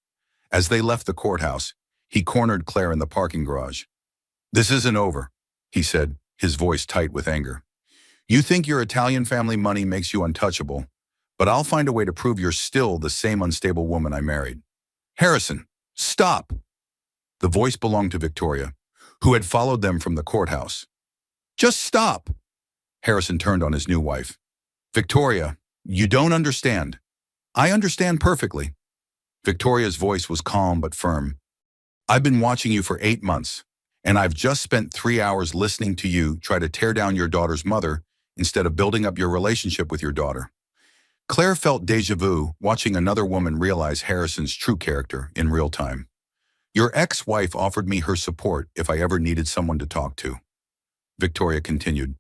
As they left the courthouse, he cornered Claire in the parking garage. This isn't over, he said, his voice tight with anger. You think your Italian family money makes you untouchable, but I'll find a way to prove you're still the same unstable woman I married. Harrison, Stop! The voice belonged to Victoria, who had followed them from the courthouse. Just stop! Harrison turned on his new wife. Victoria, you don't understand. I understand perfectly. Victoria's voice was calm but firm. I've been watching you for 8 months, and I've just spent 3 hours listening to you try to tear down your daughter's mother instead of building up your relationship with your daughter. Claire felt déjà vu watching another woman realize Harrison's true character in real time. Your ex-wife offered me her support if I ever needed someone to talk to. Victoria continued.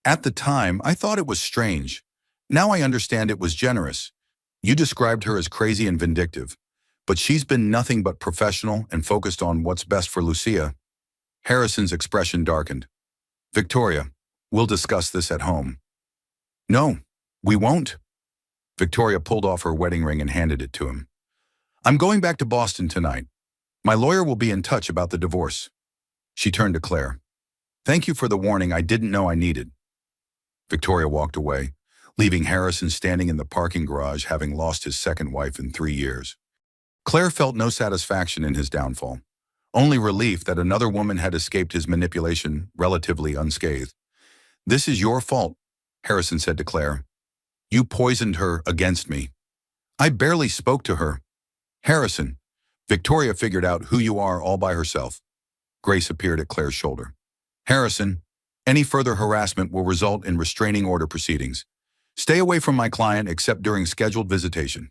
At the time, I thought it was strange. Now I understand it was generous. You described her as crazy and vindictive, but she's been nothing but professional and focused on what's best for Lucia. Harrison's expression darkened. Victoria, we'll discuss this at home. No, we won't. Victoria pulled off her wedding ring and handed it to him. I'm going back to Boston tonight. My lawyer will be in touch about the divorce. She turned to Claire. Thank you for the warning I didn't know I needed. Victoria walked away, leaving Harrison standing in the parking garage having lost his second wife in 3 years. Claire felt no satisfaction in his downfall, only relief that another woman had escaped his manipulation relatively unscathed. This is your fault, Harrison said to Claire. You poisoned her against me. I barely spoke to her. Harrison, Victoria figured out who you are all by herself. Grace appeared at Claire's shoulder. Harrison, any further harassment will result in restraining order proceedings. Stay away from my client except during scheduled visitation.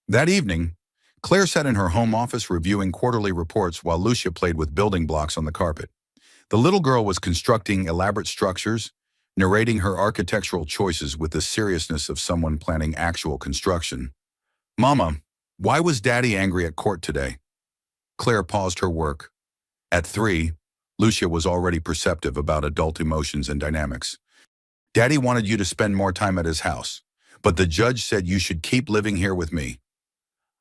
That evening, Claire sat in her home office reviewing quarterly reports while Lucia played with building blocks on the carpet. The little girl was constructing elaborate structures, narrating her architectural choices with the seriousness of someone planning actual construction. Mama, why was Daddy angry at court today? Claire paused her work. At 3, Lucia was already perceptive about adult emotions and dynamics. Daddy wanted you to spend more time at his house, but the judge said you should keep living here with me.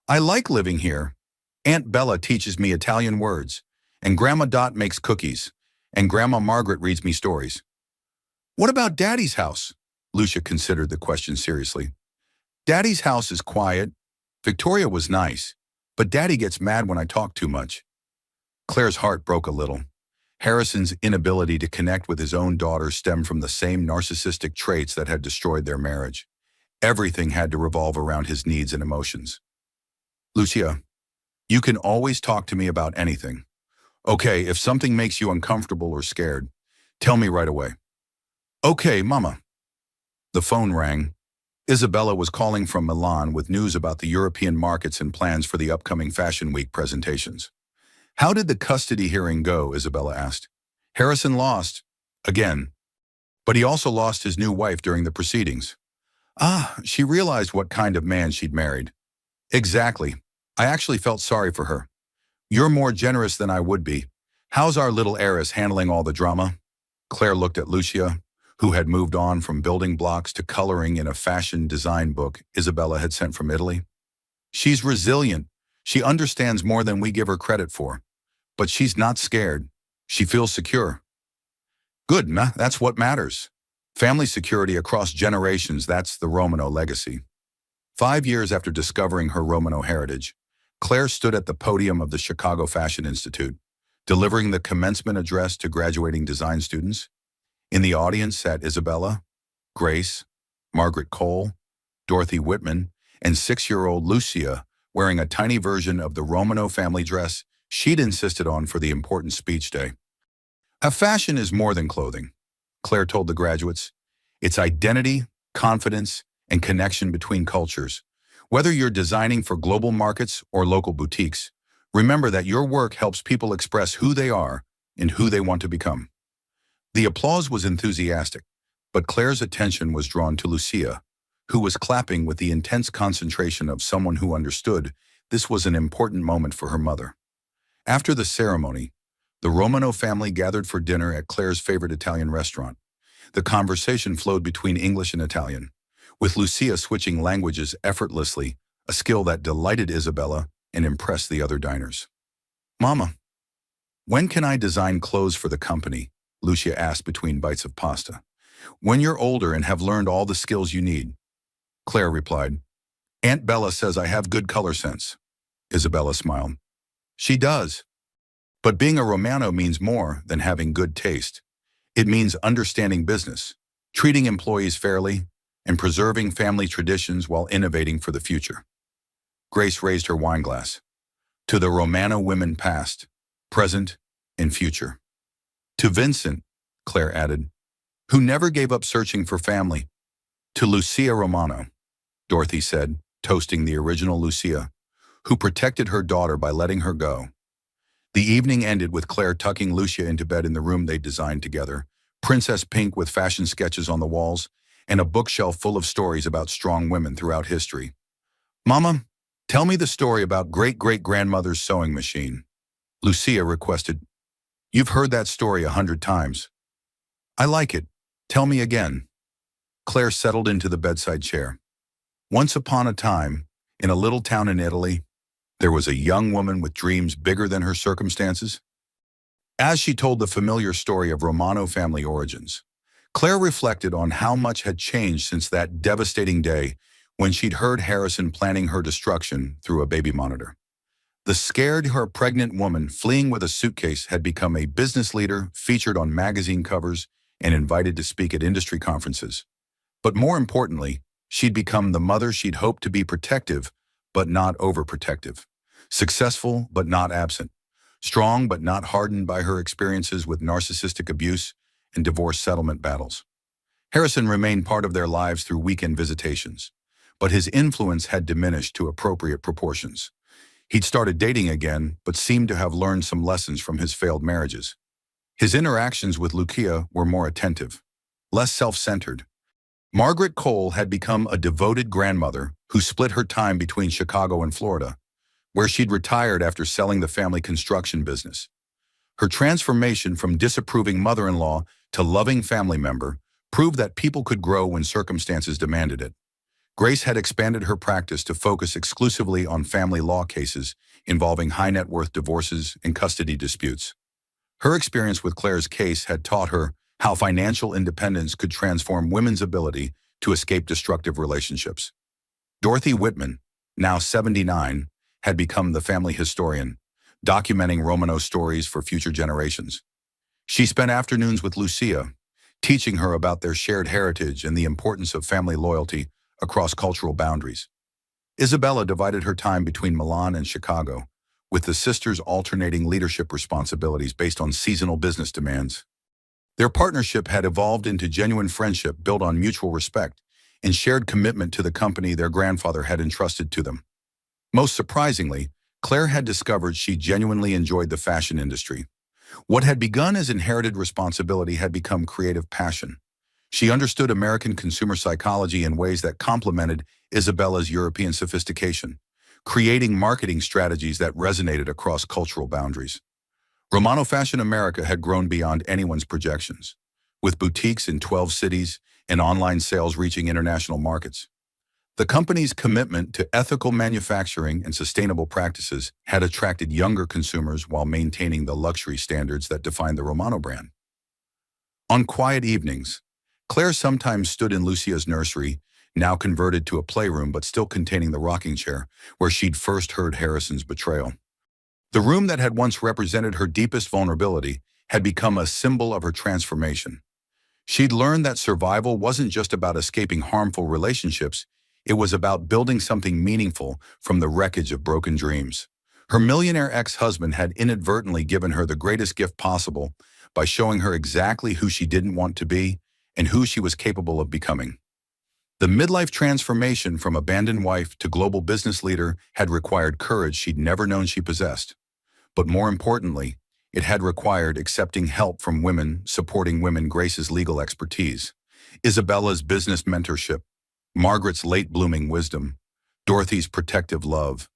I like living here. Aunt Bella teaches me Italian words, and Grandma Daughte makes cookies, and Grandma Margaret reads me stories. What about Daddy's house? Lucia considered the question seriously. Daddy's house is quiet. Victoria was nice, but Daddy gets mad when I talk too much. Claire's heart broke a little. Harrison's inability to connect with his own daughter stemmed from the same narcissistic traits that had destroyed their marriage. Everything had to revolve around his needs and emotions. Lucia, you can always talk to me about anything. Okay, if something makes you uncomfortable or scared, tell me right away. Okay, Mama. The phone rang. Isabella was calling from Milan with news about the European markets and plans for the upcoming Fashion Week presentations. How did the custody hearing go? Isabella asked. Harrison lost. Again. But he also lost his new wife during the proceedings. She realized what kind of man she'd married. Exactly. I actually felt sorry for her. You're more generous than I would be. How's our little heiress handling all the drama? Claire looked at Lucia, who had moved on from building blocks to coloring in a fashion design book Isabella had sent from Italy. She's resilient. She understands more than we give her credit for. But she's not scared. She feels secure. Good, that's what matters. Family security across generations, that's the Romano legacy. 5 years after discovering her Romano heritage, Claire stood at the podium of the Chicago Fashion Institute, delivering the commencement address to graduating design students. In the audience sat Isabella, Grace, Margaret Cole, Dorothy Whitman, and 6-year-old Lucia, wearing a tiny version of the Romano family dress she'd insisted on for the important speech day. A fashion is more than clothing, Claire told the graduates. It's identity, confidence, and connection between cultures. Whether you're designing for global markets or local boutiques, remember that your work helps people express who they are and who they want to become. The applause was enthusiastic, but Claire's attention was drawn to Lucia, who was clapping with the intense concentration of someone who understood this was an important moment for her mother. After the ceremony, the Romano family gathered for dinner at Claire's favorite Italian restaurant. The conversation flowed between English and Italian, with Lucia switching languages effortlessly, a skill that delighted Isabella and impressed the other diners. Mama, when can I design clothes for the company? Lucia asked between bites of pasta. When you're older and have learned all the skills you need. Claire replied, Aunt Bella says I have good color sense. Isabella smiled. She does. But being a Romano means more than having good taste. It means understanding business, treating employees fairly, and preserving family traditions while innovating for the future. Grace raised her wineglass. To the Romano women past, present, and future. To Vincent, Claire added, who never gave up searching for family. To Lucia Romano, Dorothy said, toasting the original Lucia, who protected her daughter by letting her go. The evening ended with Claire tucking Lucia into bed in the room they designed together, Princess Pink with fashion sketches on the walls, and a bookshelf full of stories about strong women throughout history. Mama, tell me the story about great-great-grandmother's sewing machine, Lucia requested. You've heard that story 100 times. I like it. Tell me again. Claire settled into the bedside chair. Once upon a time, in a little town in Italy, there was a young woman with dreams bigger than her circumstances. As she told the familiar story of Romano family origins, Claire reflected on how much had changed since that devastating day when she'd heard Harrison planning her destruction through a baby monitor. The scared her pregnant woman fleeing with a suitcase had become a business leader featured on magazine covers and invited to speak at industry conferences. But more importantly, she'd become the mother she'd hoped to be, protective but not overprotective, successful but not absent, strong but not hardened by her experiences with narcissistic abuse and divorce settlement battles. Harrison remained part of their lives through weekend visitations, but his influence had diminished to appropriate proportions. He'd started dating again, but seemed to have learned some lessons from his failed marriages. His interactions with Lucia were more attentive, less self-centered. Margaret Cole had become a devoted grandmother who split her time between Chicago and Florida, where she'd retired after selling the family construction business. Her transformation from disapproving mother-in-law to loving family member proved that people could grow when circumstances demanded it. Grace had expanded her practice to focus exclusively on family law cases involving high-net-worth divorces and custody disputes. Her experience with Claire's case had taught her how financial independence could transform women's ability to escape destructive relationships. Dorothy Whitman, now 79, had become the family historian, documenting Romano stories for future generations. She spent afternoons with Lucia, teaching her about their shared heritage and the importance of family loyalty across cultural boundaries. Isabella divided her time between Milan and Chicago, with the sisters alternating leadership responsibilities based on seasonal business demands. Their partnership had evolved into genuine friendship built on mutual respect and shared commitment to the company their grandfather had entrusted to them. Most surprisingly, Claire had discovered she genuinely enjoyed the fashion industry. What had begun as inherited responsibility had become creative passion. She understood American consumer psychology in ways that complemented Isabella's European sophistication, creating marketing strategies that resonated across cultural boundaries. Romano Fashion America had grown beyond anyone's projections, with boutiques in 12 cities and online sales reaching international markets. The company's commitment to ethical manufacturing and sustainable practices had attracted younger consumers while maintaining the luxury standards that defined the Romano brand. On quiet evenings, Claire sometimes stood in Lucia's nursery, now converted to a playroom but still containing the rocking chair, where she'd first heard Harrison's betrayal. The room that had once represented her deepest vulnerability had become a symbol of her transformation. She'd learned that survival wasn't just about escaping harmful relationships, it was about building something meaningful from the wreckage of broken dreams. Her millionaire ex-husband had inadvertently given her the greatest gift possible by showing her exactly who she didn't want to be and who she was capable of becoming. The midlife transformation from abandoned wife to global business leader had required courage she'd never known she possessed. But more importantly, it had required accepting help from women, supporting women, Grace's legal expertise, Isabella's business mentorship, Margaret's late-blooming wisdom, Dorothy's protective love.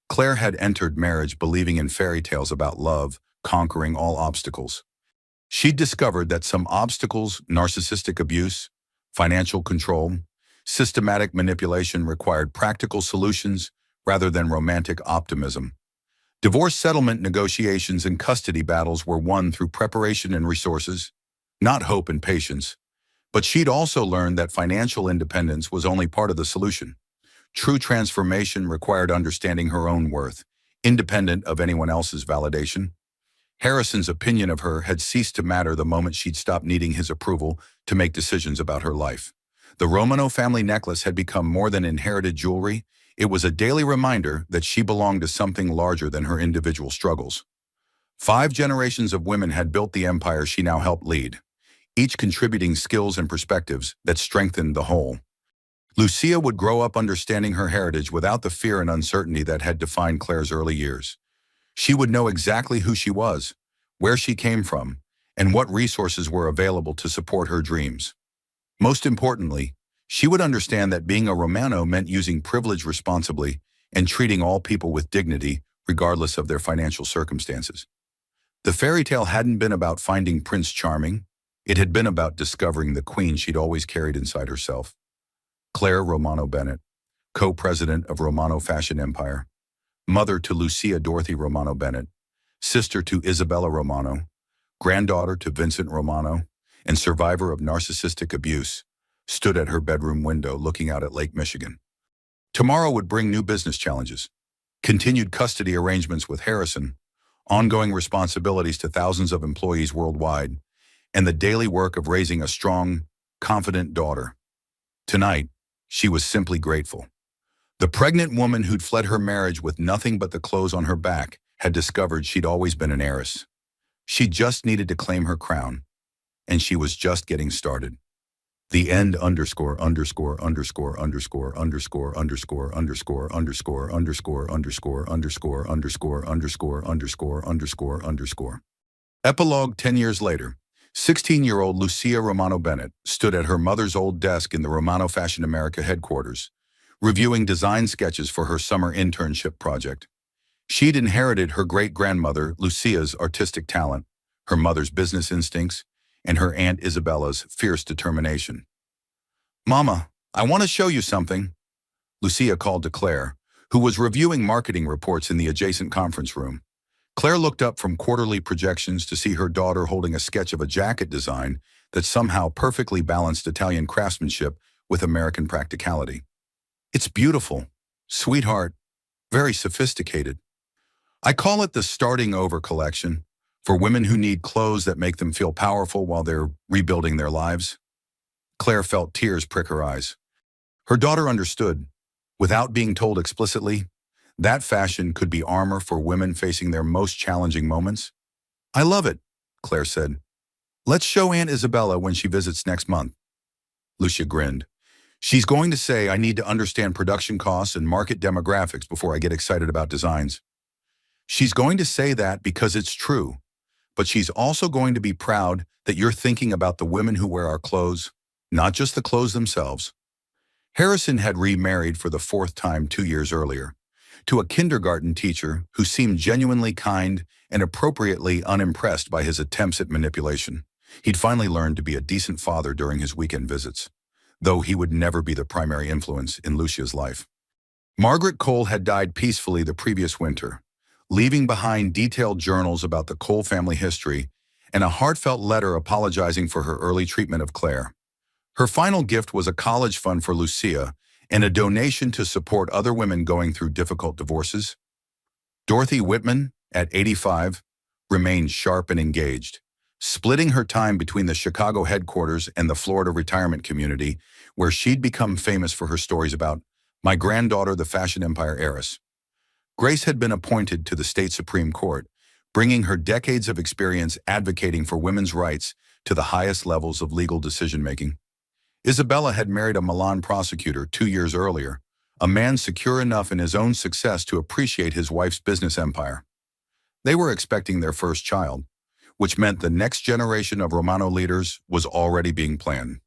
Claire had entered marriage believing in fairy tales about love, conquering all obstacles. She'd discovered that some obstacles, narcissistic abuse, financial control, systematic manipulation, required practical solutions rather than romantic optimism. Divorce settlement negotiations and custody battles were won through preparation and resources, not hope and patience. But she'd also learned that financial independence was only part of the solution. True transformation required understanding her own worth, independent of anyone else's validation. Harrison's opinion of her had ceased to matter the moment she'd stopped needing his approval to make decisions about her life. The Romano family necklace had become more than inherited jewelry. It was a daily reminder that she belonged to something larger than her individual struggles. 5 generations of women had built the empire she now helped lead, each contributing skills and perspectives that strengthened the whole. Lucia would grow up understanding her heritage without the fear and uncertainty that had defined Claire's early years. She would know exactly who she was, where she came from, and what resources were available to support her dreams. Most importantly, she would understand that being a Romano meant using privilege responsibly and treating all people with dignity, regardless of their financial circumstances. The fairy tale hadn't been about finding Prince Charming. It had been about discovering the queen she'd always carried inside herself. Claire Romano Bennett, co-president of Romano Fashion Empire, mother to Lucia Daughte Romano Bennett, sister to Isabella Romano, granddaughter to Vincent Romano, and survivor of narcissistic abuse, stood at her bedroom window looking out at Lake Michigan. Tomorrow would bring new business challenges, continued custody arrangements with Harrison, ongoing responsibilities to thousands of employees worldwide, and the daily work of raising a strong, confident daughter. Tonight, she was simply grateful. The pregnant woman who'd fled her marriage with nothing but the clothes on her back had discovered she'd always been an heiress. She just needed to claim her crown, and she was just getting started. The end underscore underscore underscore underscore underscore underscore underscore underscore underscore underscore underscore underscore underscore underscore underscore underscore. Epilogue. 10 years later, 16-year-old Lucia Romano Bennett stood at her mother's old desk in the Romano Fashion America headquarters, reviewing design sketches for her summer internship project. She'd inherited her great-grandmother Lucia's artistic talent, her mother's business instincts, and her Aunt Isabella's fierce determination. "Mama, I want to show you something," Lucia called to Claire, who was reviewing marketing reports in the adjacent conference room. Claire looked up from quarterly projections to see her daughter holding a sketch of a jacket design that somehow perfectly balanced Italian craftsmanship with American practicality. "It's beautiful, sweetheart, very sophisticated. I call it the Starting Over collection, for women who need clothes that make them feel powerful while they're rebuilding their lives." Claire felt tears prick her eyes. Her daughter understood, without being told explicitly, that fashion could be armor for women facing their most challenging moments. "I love it," Claire said. "Let's show Aunt Isabella when she visits next month." Lucia grinned. "She's going to say I need to understand production costs and market demographics before I get excited about designs." "She's going to say that because it's true, but she's also going to be proud that you're thinking about the women who wear our clothes, not just the clothes themselves." Harrison had remarried for the 4th time 2 years earlier, to a kindergarten teacher who seemed genuinely kind and appropriately unimpressed by his attempts at manipulation. He'd finally learned to be a decent father during his weekend visits, though he would never be the primary influence in Lucia's life. Margaret Cole had died peacefully the previous winter, leaving behind detailed journals about the Cole family history and a heartfelt letter apologizing for her early treatment of Claire. Her final gift was a college fund for Lucia and a donation to support other women going through difficult divorces. Dorothy Whitman, at 85, remained sharp and engaged, splitting her time between the Chicago headquarters and the Florida retirement community, where she'd become famous for her stories about "My Granddaughter, the Fashion Empire Heiress." Grace had been appointed to the state Supreme Court, bringing her decades of experience advocating for women's rights to the highest levels of legal decision-making. Isabella had married a Milan prosecutor 2 years earlier, a man secure enough in his own success to appreciate his wife's business empire. They were expecting their first child, which meant the next generation of Romano leaders was already being planned.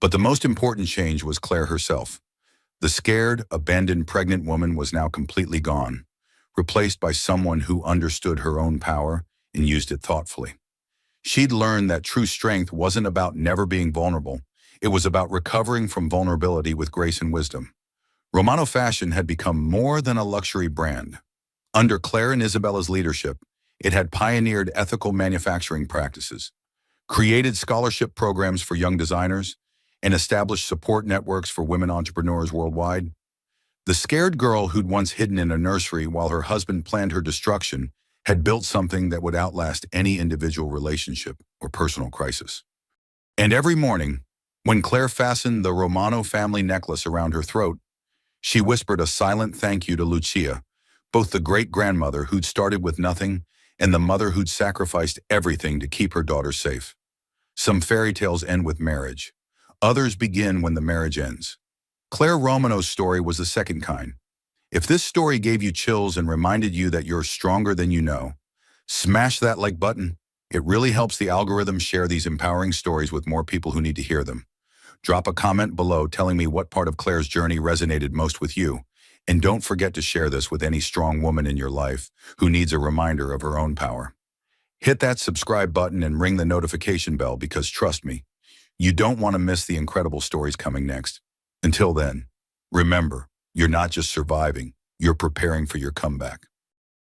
But the most important change was Claire herself. The scared, abandoned pregnant woman was now completely gone, replaced by someone who understood her own power and used it thoughtfully. She'd learned that true strength wasn't about never being vulnerable. It was about recovering from vulnerability with grace and wisdom. Romano fashion had become more than a luxury brand. Under Claire and Isabella's leadership, it had pioneered ethical manufacturing practices, created scholarship programs for young designers, and established support networks for women entrepreneurs worldwide. The scared girl who'd once hidden in a nursery while her husband planned her destruction had built something that would outlast any individual relationship or personal crisis. And every morning, when Claire fastened the Romano family necklace around her throat, she whispered a silent thank you to Lucia, both the great-grandmother who'd started with nothing and the mother who'd sacrificed everything to keep her daughter safe. Some fairy tales end with marriage. Others begin when the marriage ends. Claire Romano's story was the second kind. If this story gave you chills and reminded you that you're stronger than you know, smash that like button. It really helps the algorithm share these empowering stories with more people who need to hear them. Drop a comment below telling me what part of Claire's journey resonated most with you. And don't forget to share this with any strong woman in your life who needs a reminder of her own power. Hit that subscribe button and ring the notification bell because trust me, you don't want to miss the incredible stories coming next. Until then, remember, you're not just surviving, you're preparing for your comeback.